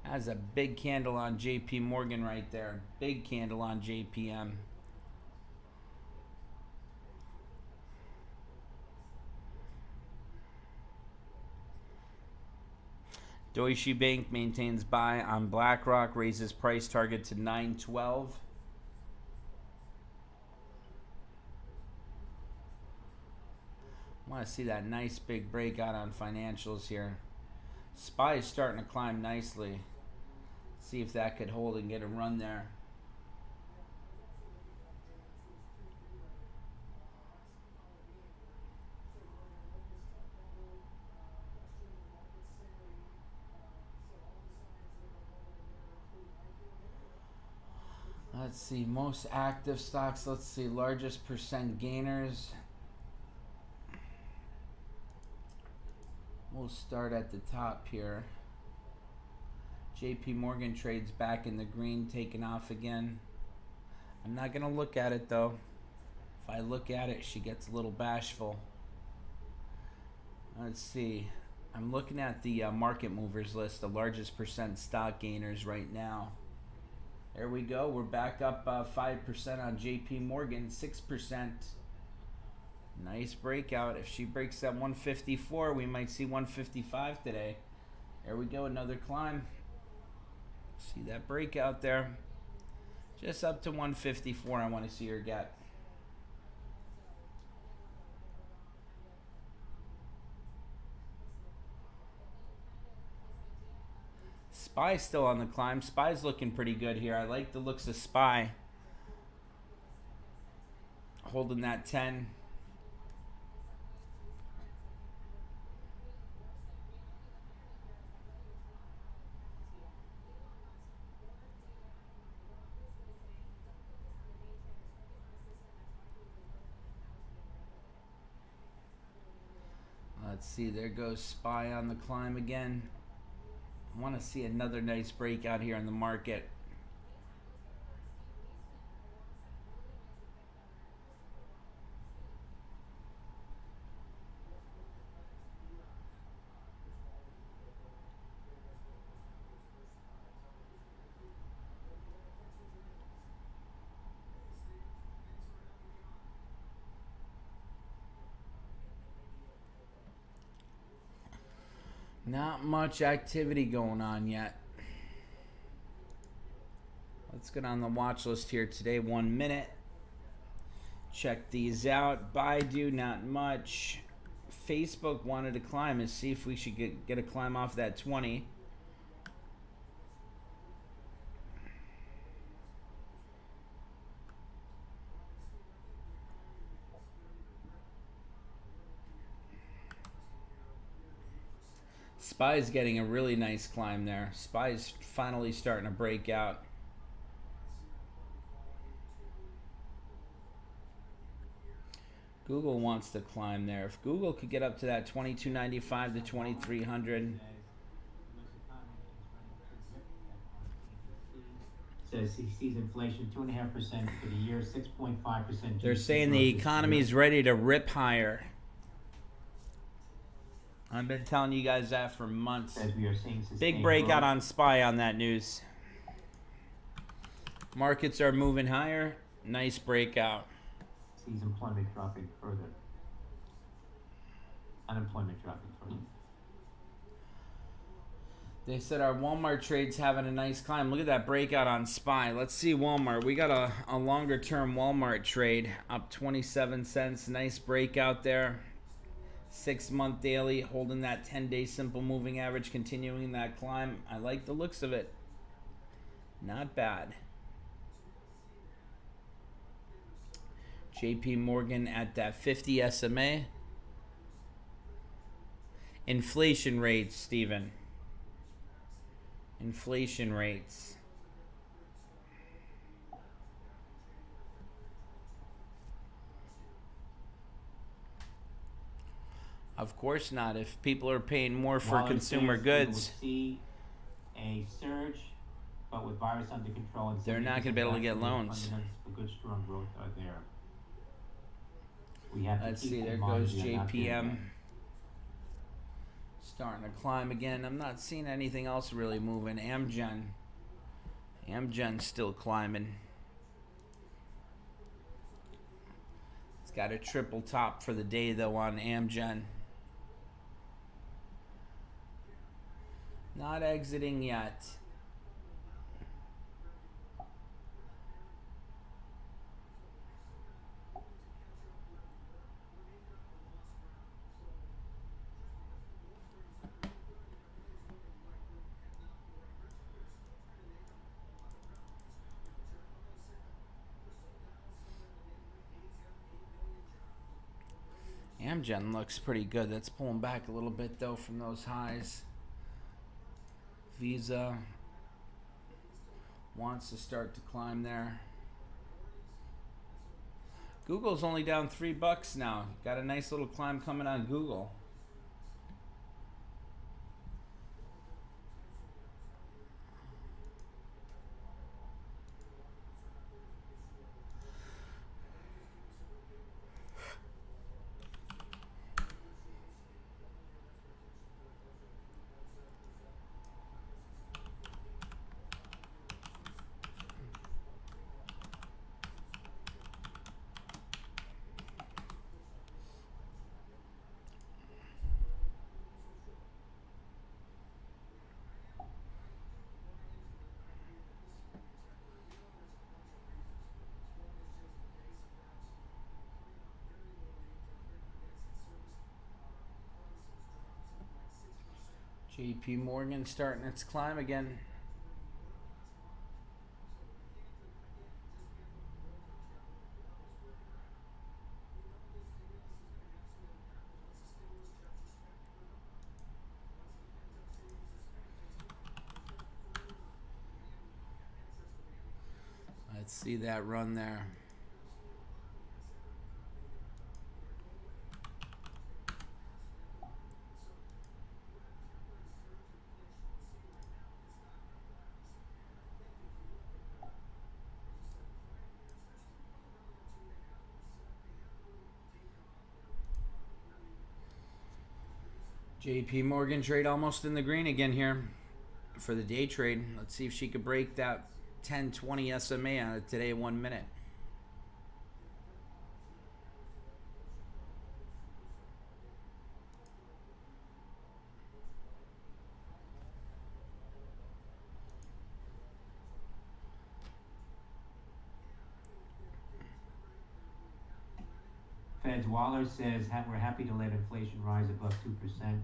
That's a big candle on JP Morgan right there. Big candle on JPM. Deutsche Bank maintains buy on BlackRock, raises price target to 912. Want to see that nice big breakout on financials here. SPY is starting to climb nicely. See if that could hold and get a run there. Let's see, most active stocks. Let's see, largest percent gainers. We'll start at the top here. JP Morgan trades back in the green, taking off again. I'm not going to look at it though. If I look at it, she gets a little bashful. Let's see. I'm looking at the market movers list, the largest percent stock gainers right now. There we go. We're back up 5% on JP Morgan, 6%. Nice breakout. If she breaks that 154, we might see 155 today. There we go, another climb. See that breakout there. Just up to 154 I want to see her get. SPY's still on the climb. SPY's looking pretty good here. I like the looks of SPY. Holding that 10. Let's see, there goes SPY on the climb again. I want to see another nice breakout here in the market. Not much activity going on yet. Let's get on the watch list here today. 1 minute. Check these out. Baidu, not much. Facebook wanted to climb. Let's see if we should get a climb off that 20. SPY's getting a really nice climb there. SPY's finally starting to break out. Google wants to climb there. If Google could get up to that 2295 to 2300. Says he sees inflation 2.5% for the year, 6.5%. They're saying the economy is ready to rip higher. I've been telling you guys that for months. As we are seeing big breakout on SPY on that news. Markets are moving higher. Nice breakout. Sees employment dropping further. Unemployment dropping further. They said our Walmart trade's having a nice climb. Look at that breakout on SPY. Let's see Walmart. We got a longer term Walmart trade up 27 cents. Nice breakout there. 6-month daily, holding that 10-day simple moving average, continuing that climb. I like the looks of it. Not bad. JP Morgan at that 50 SMA. Inflation rates, Steven. Inflation rates. Of course not. If people are paying more for Waller consumer says goods, we will see a surge, but with virus under control, and they're not going to be able to get loans. fundamentals for good, strong growth are there. We have to Let's keep see, in there mind goes we are not there JPM. yet. Starting to climb again. I'm not seeing anything else really moving. Amgen's still climbing. It's got a triple top for the day though on Amgen. Not exiting yet. Amgen looks pretty good. That's pulling back a little bit though from those highs. Visa wants to start to climb there. Google's only down $3 now. Got a nice little climb coming on Google. JP Morgan starting its climb again. Let's see that run there. JP Morgan trade almost in the green again here for the day trade. Let's see if she could break that 10-20 SMA on it today, 1 minute. Fed's Waller says we're happy to let inflation rise above 2%.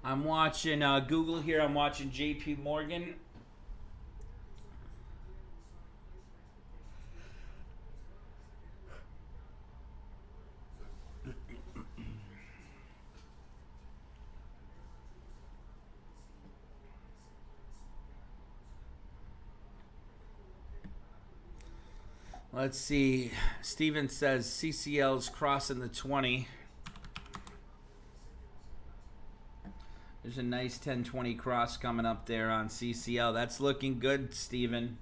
I'm watching Google here. I'm watching JP Morgan. Let's see. Steven says CCL's crossing the 20. There's a nice 10-20 cross coming up there on CCL. That's looking good, Steven.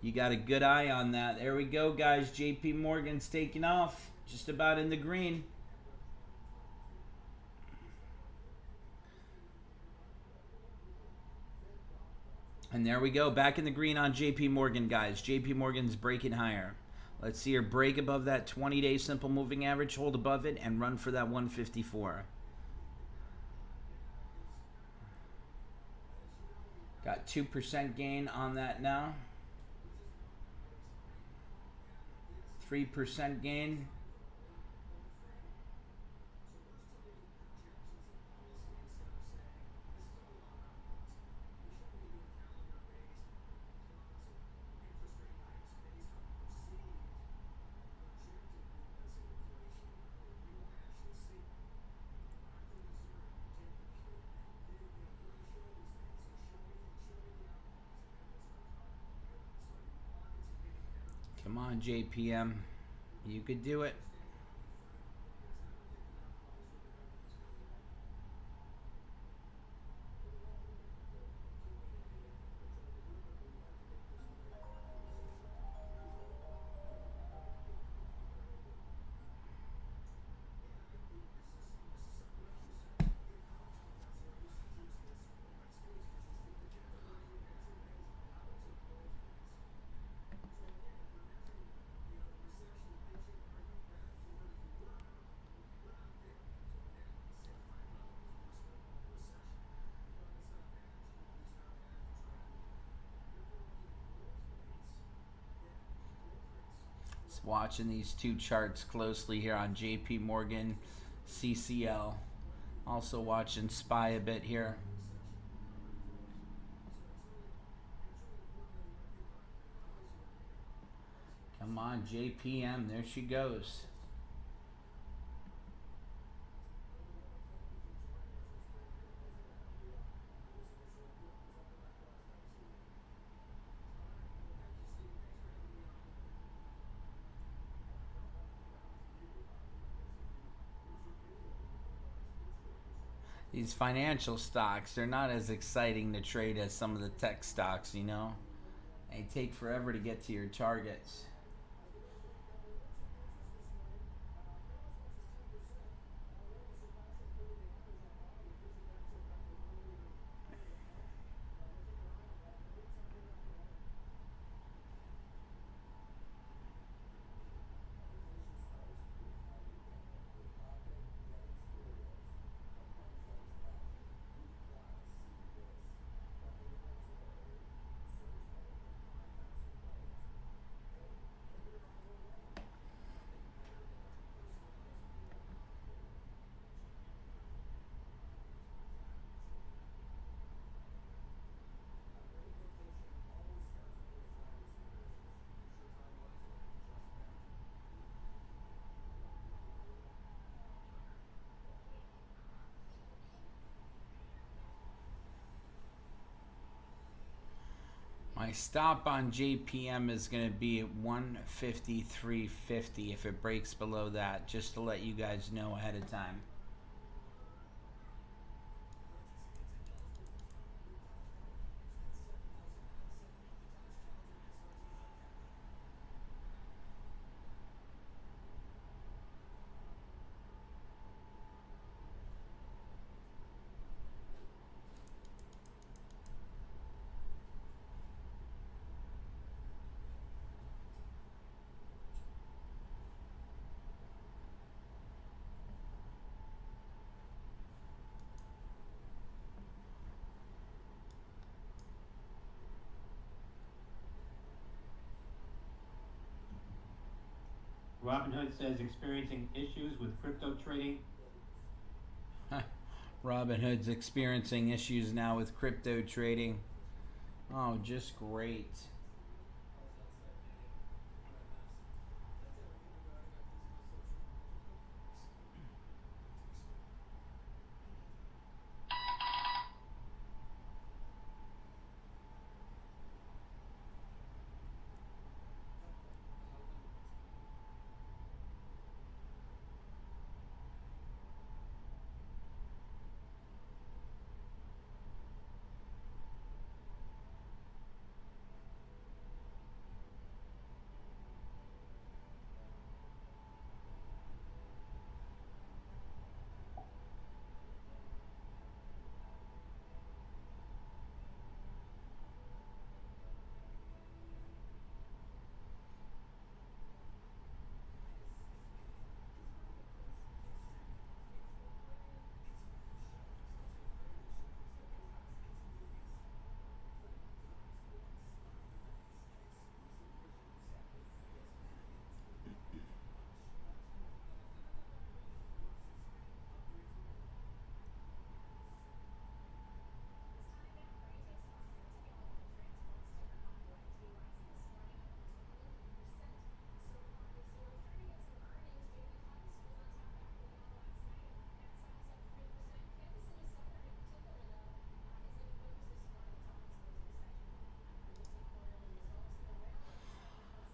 You got a good eye on that. There we go, guys. JP Morgan's taking off. Just about in the green. And there we go. Back in the green on JP Morgan, guys. JP Morgan's breaking higher. Let's see her break above that 20-day simple moving average, hold above it, and run for that 154. Got 2% gain on that now. 3% gain. Come on, JPM. You could do it. Just watching these two charts closely here on JP Morgan, CCL. Also watching SPY a bit here. Come on, JPM. There she goes. These financial stocks, they're not as exciting to trade as some of the tech stocks, you know? They take forever to get to your targets. My stop on JPM is going to be at 153.50 if it breaks below that, just to let you guys know ahead of time. Robinhood says experiencing issues with crypto trading. Robinhood's experiencing issues now with crypto trading. Oh, just great.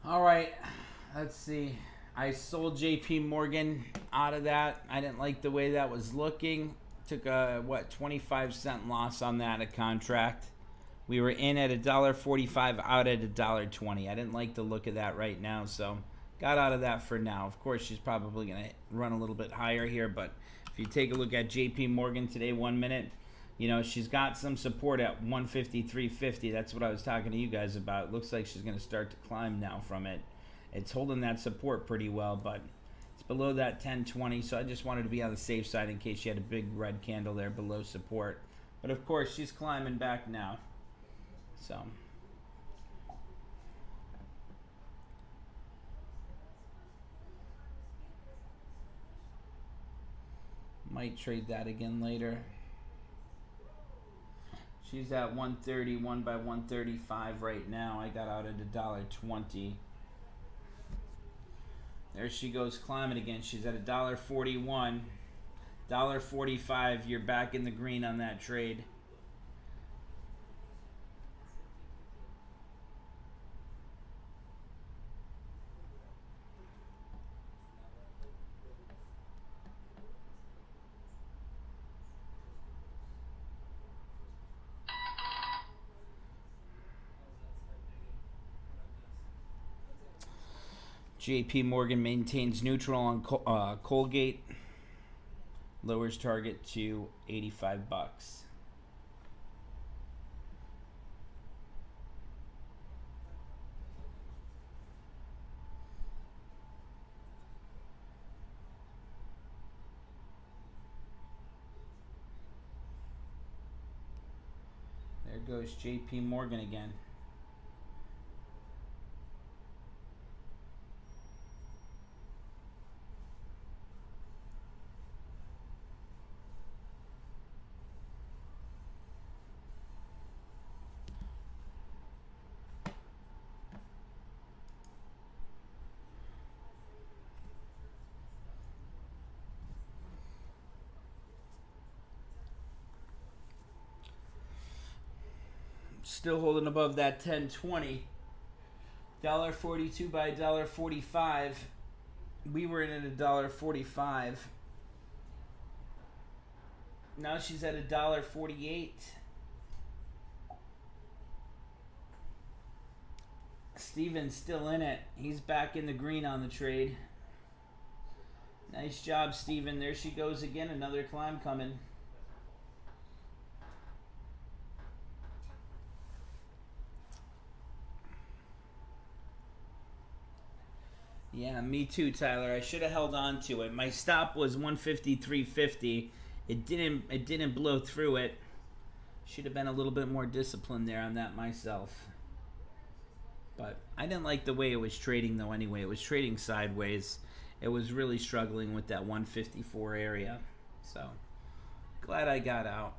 All right, Let's see. I sold JP Morgan out of that. I didn't like the way that was looking. Took a 25-cent loss on that, a contract. We were in at $1.45, out at $1.20. I didn't like the look of that right now, so got out of that for now. Of course, she's probably going to run a little bit higher here, but if you take a look at JP Morgan today, 1 minute, you know, she's got some support at 153.50. That's what I was talking to you guys about. It looks like she's going to start to climb now from it. It's holding that support pretty well, but it's below that 10.20, so I just wanted to be on the safe side in case she had a big red candle there below support. But of course, she's climbing back now. So might trade that again later. She's at 131 by 135 right now. I got out at $1.20. There she goes climbing again. She's at $1.41. $1.45. You're back in the green on that trade. JP Morgan maintains neutral on Colgate. Lowers target to 85 bucks. There goes JP Morgan again. Still holding above that 10.20. $1.42 by $1.45. We were in at $1.45. Now she's at $1.48. Steven's still in it. He's back in the green on the trade. Nice job, Steven. There she goes again. Another climb coming. Yeah, me too, Tyler. I should have held on to it. My stop was 153.50. It didn't blow through it. Should have been a little bit more disciplined there on that myself. But I didn't like the way it was trading though anyway. It was trading sideways. It was really struggling with that 154 area. So, glad I got out.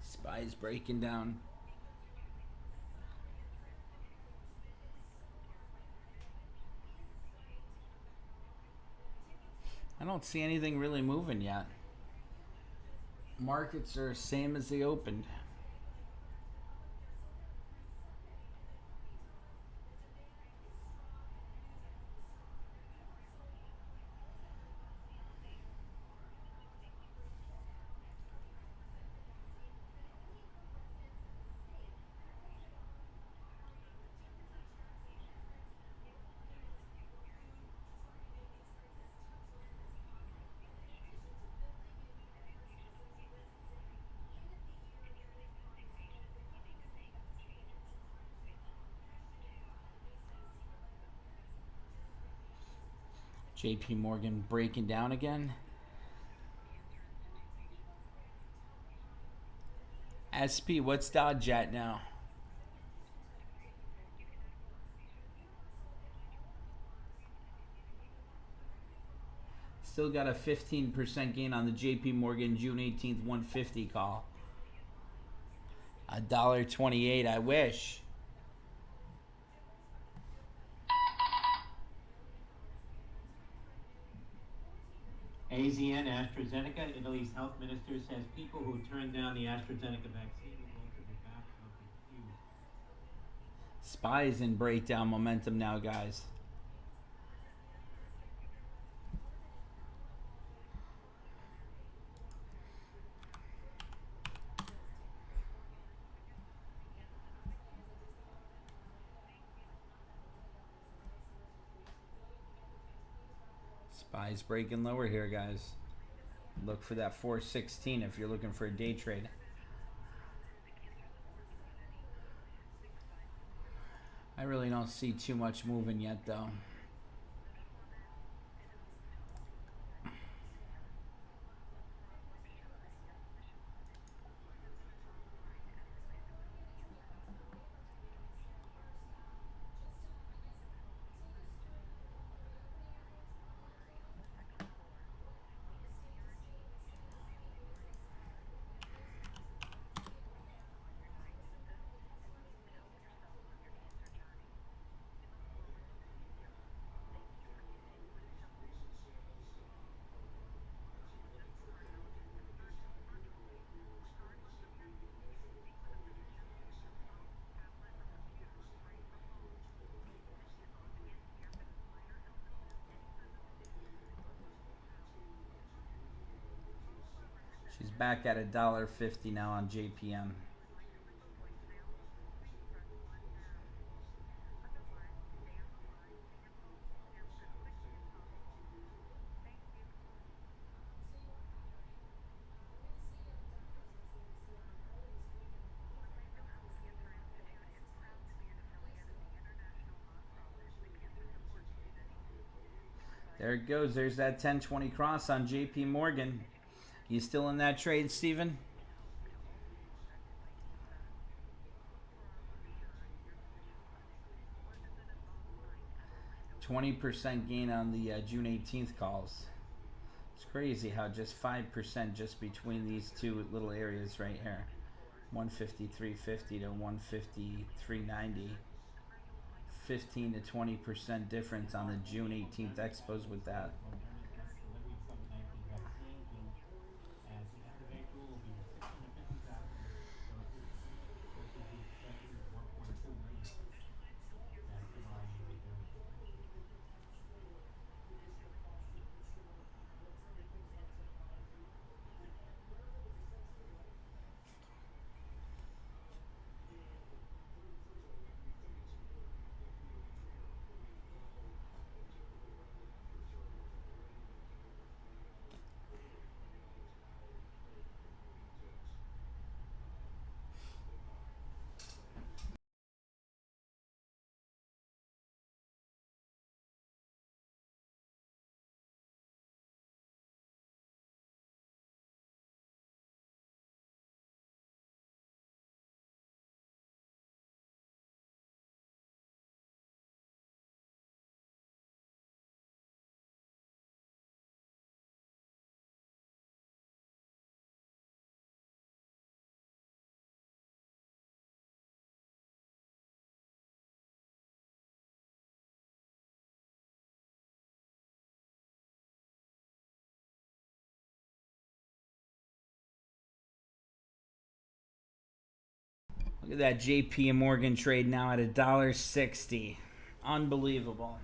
Spy's breaking down. I don't see anything really moving yet. Markets are same as they opened. JP Morgan breaking down again. SP, what's Dodge at now? Still got a 15% gain on the JP Morgan June 18th 150 call. $1.28, I wish. AZN AstraZeneca, Italy's health minister says people who turned down the AstraZeneca vaccine will go to the back of the queue. SPY's in breakdown momentum now, guys. SPY's breaking lower here, guys. Look for that 416 if you're looking for a day trade. I really don't see too much moving yet, though. She's back at $1.50 now on JPM. There it goes. There's that 1020 cross on JP Morgan. You still in that trade, Steven? %20 gain on the June 18th calls. It's crazy how just 5% just between these two little areas right here. 153.50 to 153.90. 15 to 20% difference on the June 18th expos with that. Look at that JP Morgan trade now at $1.60. Unbelievable.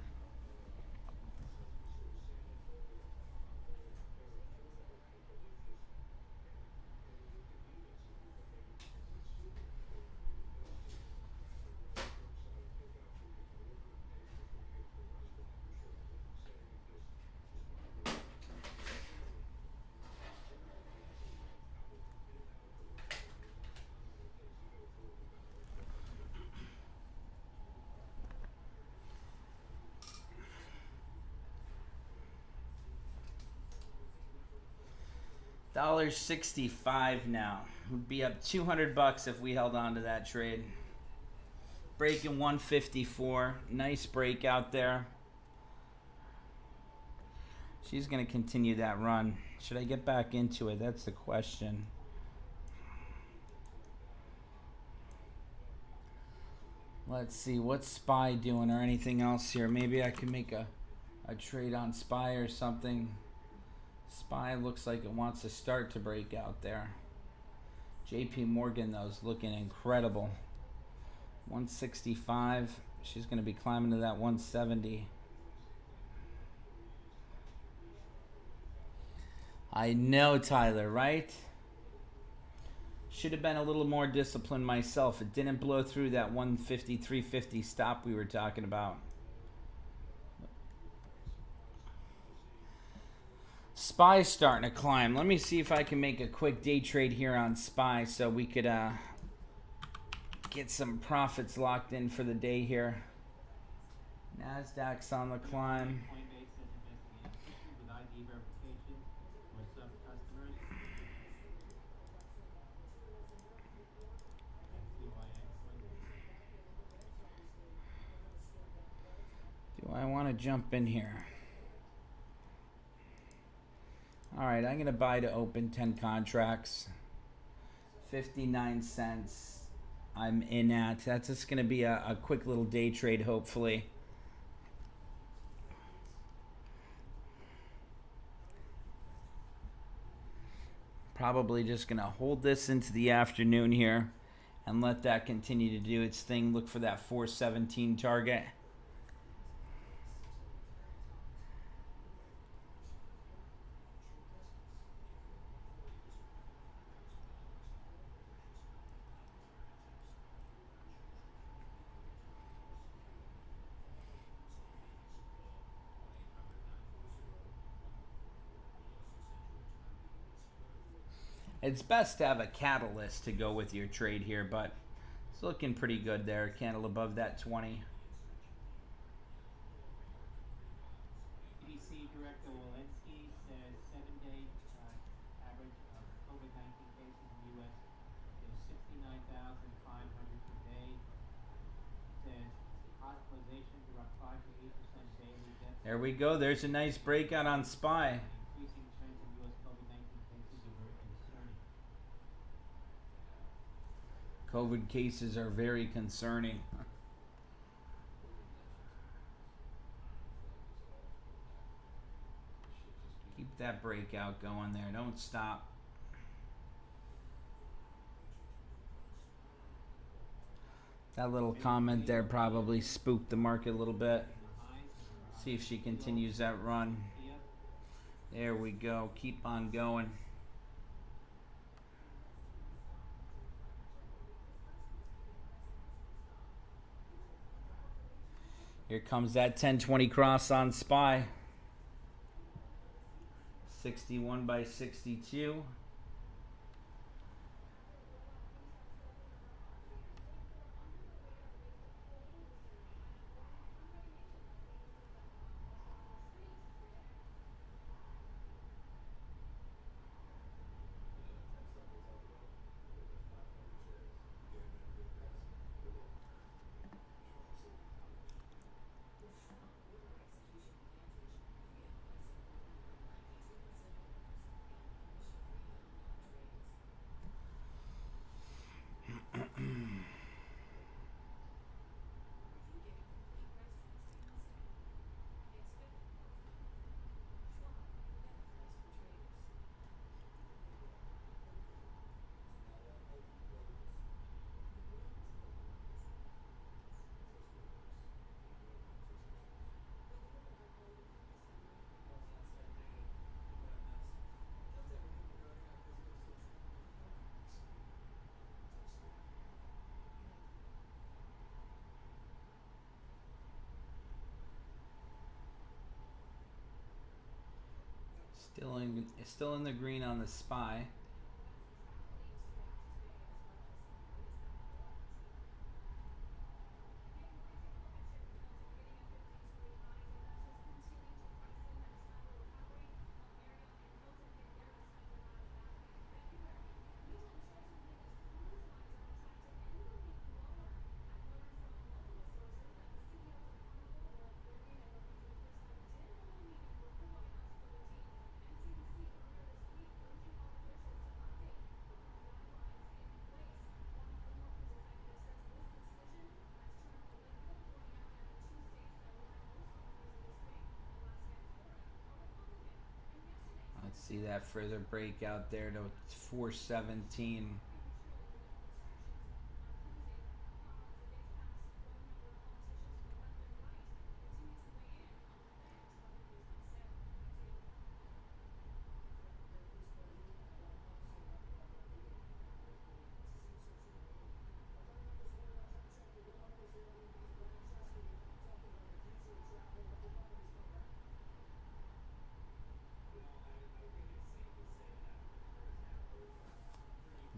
$1.65 now. Would be up $200 if we held on to that trade. Breaking 154. Nice break out there. She's going to continue that run. Should I get back into it? That's the question. Let's see. What's SPY doing or anything else here? Maybe I can make a trade on SPY or something. SPY looks like it wants to start to break out there. JP Morgan, though, is looking incredible. 165. She's going to be climbing to that 170. I know, Tyler, right? Should have been a little more disciplined myself. It didn't blow through that 150, 350 stop we were talking about. SPY's starting to climb. Let me see if I can make a quick day trade here on SPY so we could get some profits locked in for the day here. NASDAQ's on the climb. Coinbase says investigating issue with ID verification for some customers. Do I want to jump in here? All right, I'm going to buy to open 10 contracts. 59 cents. I'm in at. That's just going to be a quick little day trade, hopefully. Probably just going to hold this into the afternoon here and let that continue to do its thing. Look for that 417 target. It's best to have a catalyst to go with your trade here, but it's looking pretty good there. Candle above that 20. CDC Director Walensky says 7-day average of COVID-19 cases in the U.S. is 69,500 per day. Says hospitalizations are up 5 to 8% daily. Deaths There we go. There's a nice breakout on SPY. increasing trends in U.S. COVID-19 cases are very concerning. COVID cases are very concerning. Keep that breakout going there. Don't stop. That little comment there probably spooked the market a little bit. See if she continues that run. There we go. Keep on going. Here comes that 1020 cross on SPY. 61 by 62. Still in the green on the SPY. See that further breakout there to 417.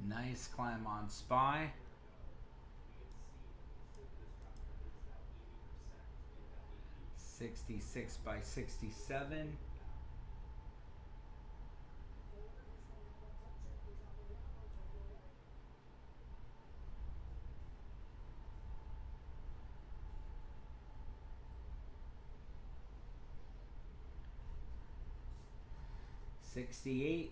Nice climb on SPY. $66 by $67. $68.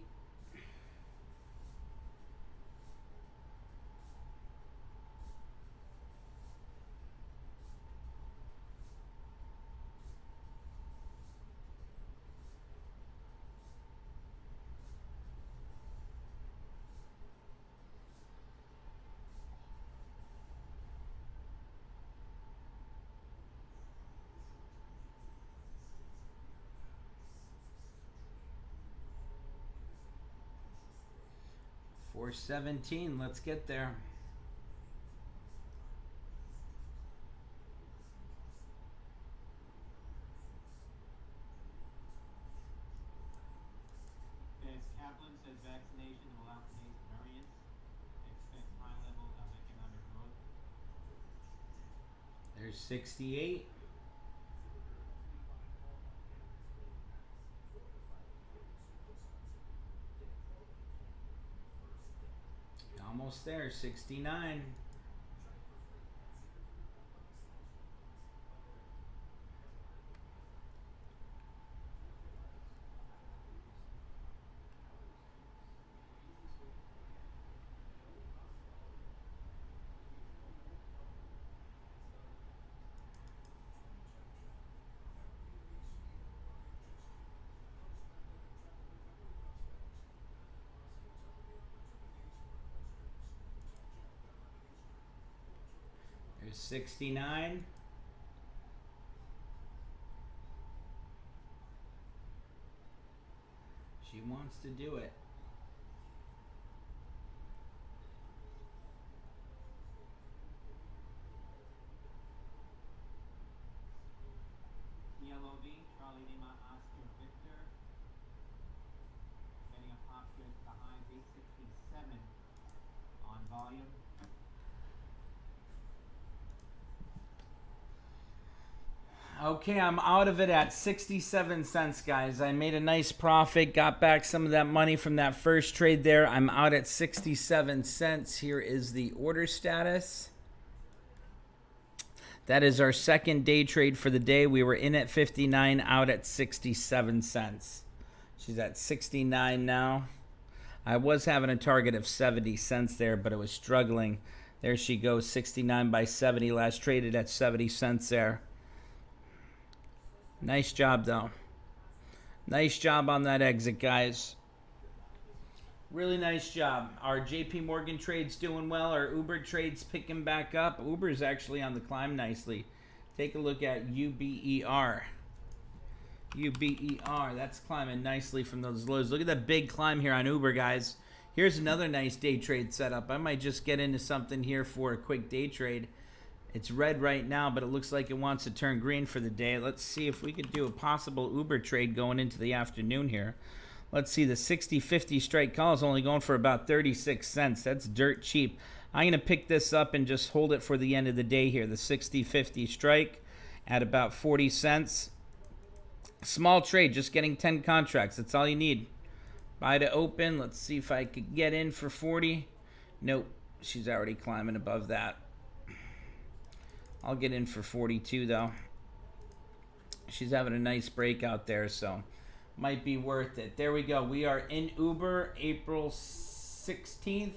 $417. Let's get there. Kaplan says vaccination will outpace variants. Expects high level of economic growth. There's 68. Almost there, 69. There's 69. She wants to do it. TLOV, Charlie Lima, Oscar Victor. Getting a pop to the high 867 on volume. Okay, I'm out of it at 67 cents, guys. I made a nice profit, got back some of that money from that first trade there. I'm out at 67 cents. Here is the order status. That is our second day trade for the day. We were in at 59, out at 67 cents. She's at 69 now. I was having a target of 70 cents there, but it was struggling. There she goes, 69 by 70. Last traded at 70 cents there. Nice job, though. Nice job on that exit, guys. Really nice job. Our JP Morgan trade's doing well. Our Uber trade's picking back up. Uber's actually on the climb nicely. Take a look at UBER. UBER, that's climbing nicely from those lows. Look at that big climb here on Uber, guys. Here's another nice day trade setup. I might just get into something here for a quick day trade. It's red right now, but it looks like it wants to turn green for the day. Let's see if we could do a possible Uber trade going into the afternoon here. Let's see, the 60-50 strike call is only going for about 36 cents. That's dirt cheap. I'm going to pick this up and just hold it for the end of the day here. The 60-50 strike at about 40 cents. Small trade, just getting 10 contracts. That's all you need. Buy to open. Let's see if I could get in for 40. Nope, she's already climbing above that. I'll get in for 42 though. She's having a nice breakout there, so might be worth it. There we go. We are in Uber April 16th.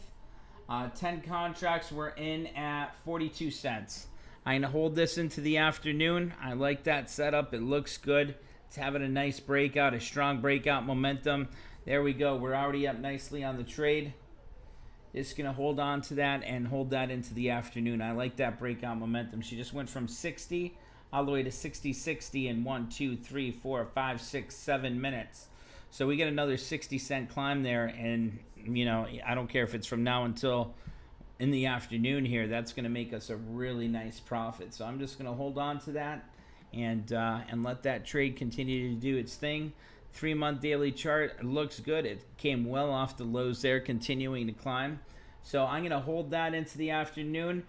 10 contracts. We're in at 42 cents. I'm going to hold this into the afternoon. I like that setup. It looks good. It's having a nice breakout, a strong breakout momentum. There we go. We're already up nicely on the trade. Just going to hold on to that and hold that into the afternoon. I like that breakout momentum. She just went from 60 all the way to 60 in 1, 2, 3, 4, 5, 6, 7 minutes. So we get another 60-cent climb there, and I don't care if it's from now until in the afternoon here. That's going to make us a really nice profit. So I'm just going to hold on to that and let that trade continue to do its thing. 3-month daily chart looks good. It came well off the lows there, continuing to climb. So I'm going to hold that into the afternoon.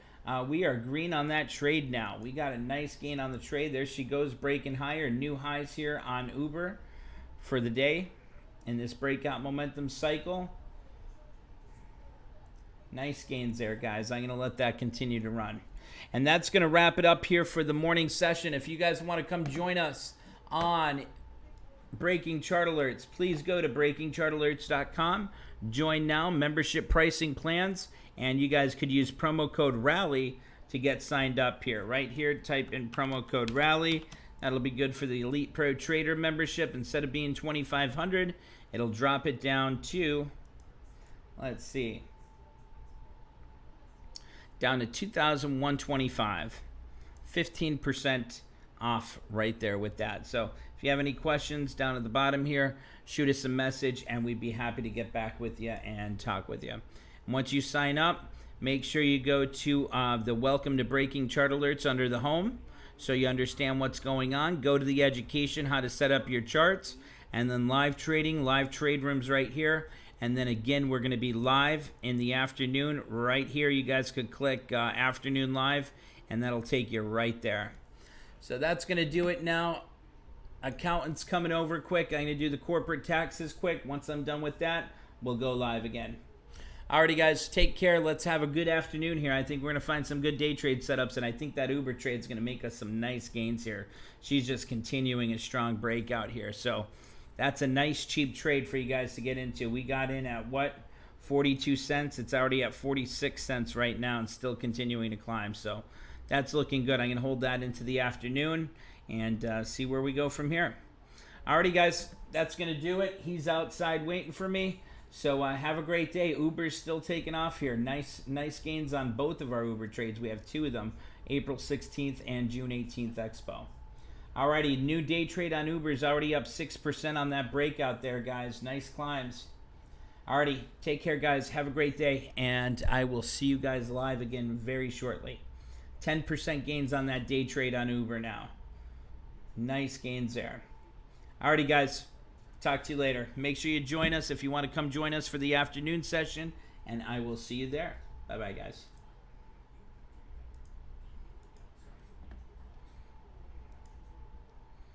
We are green on that trade now. We got a nice gain on the trade. There she goes, breaking higher. New highs here on Uber for the day in this breakout momentum cycle. Nice gains there, guys. I'm going to let that continue to run. And that's going to wrap it up here for the morning session. If you guys want to come join us on Breaking Chart Alerts, please go to breakingchartalerts.com. Join now, membership pricing plans, and you guys could use promo code RALLY to get signed up here. Right here, type in promo code RALLY. That'll be good for the Elite Pro Trader membership. Instead of being $2,500, it'll drop it down to, let's see, down to $2,125. 15% off right there with that. So if you have any questions down at the bottom here, shoot us a message and we'd be happy to get back with you and talk with you. And once you sign up, make sure you go to the Welcome to Breaking Chart Alerts under the home so you understand what's going on. Go to the education, how to set up your charts, and then live trading, live trade rooms right here. And then again, we're going to be live in the afternoon right here. You guys could click afternoon live and that'll take you right there. So that's going to do it now. Accountant's coming over quick. I'm going to do the corporate taxes quick. Once I'm done with that, we'll go live again. Alrighty, guys, take care. Let's have a good afternoon here. I think we're going to find some good day trade setups, and I think that Uber trade is going to make us some nice gains here. She's just continuing a strong breakout here. So that's a nice cheap trade for you guys to get into. We got in at what? 42 cents. It's already at 46 cents right now and still continuing to climb. So that's looking good. I'm going to hold that into the afternoon and see where we go from here. Alrighty, guys, that's going to do it. He's outside waiting for me. So have a great day. Uber's still taking off here. Nice gains on both of our Uber trades. We have two of them, April 16th and June 18th Expo. Alrighty, new day trade on Uber is already up 6% on that breakout there, guys. Nice climbs. Alrighty, take care, guys. Have a great day, and I will see you guys live again very shortly. 10% gains on that day trade on Uber now. Nice gains there. Alrighty, guys. Talk to you later. Make sure you join us if you want to come join us for the afternoon session, and I will see you there. Bye-bye, guys.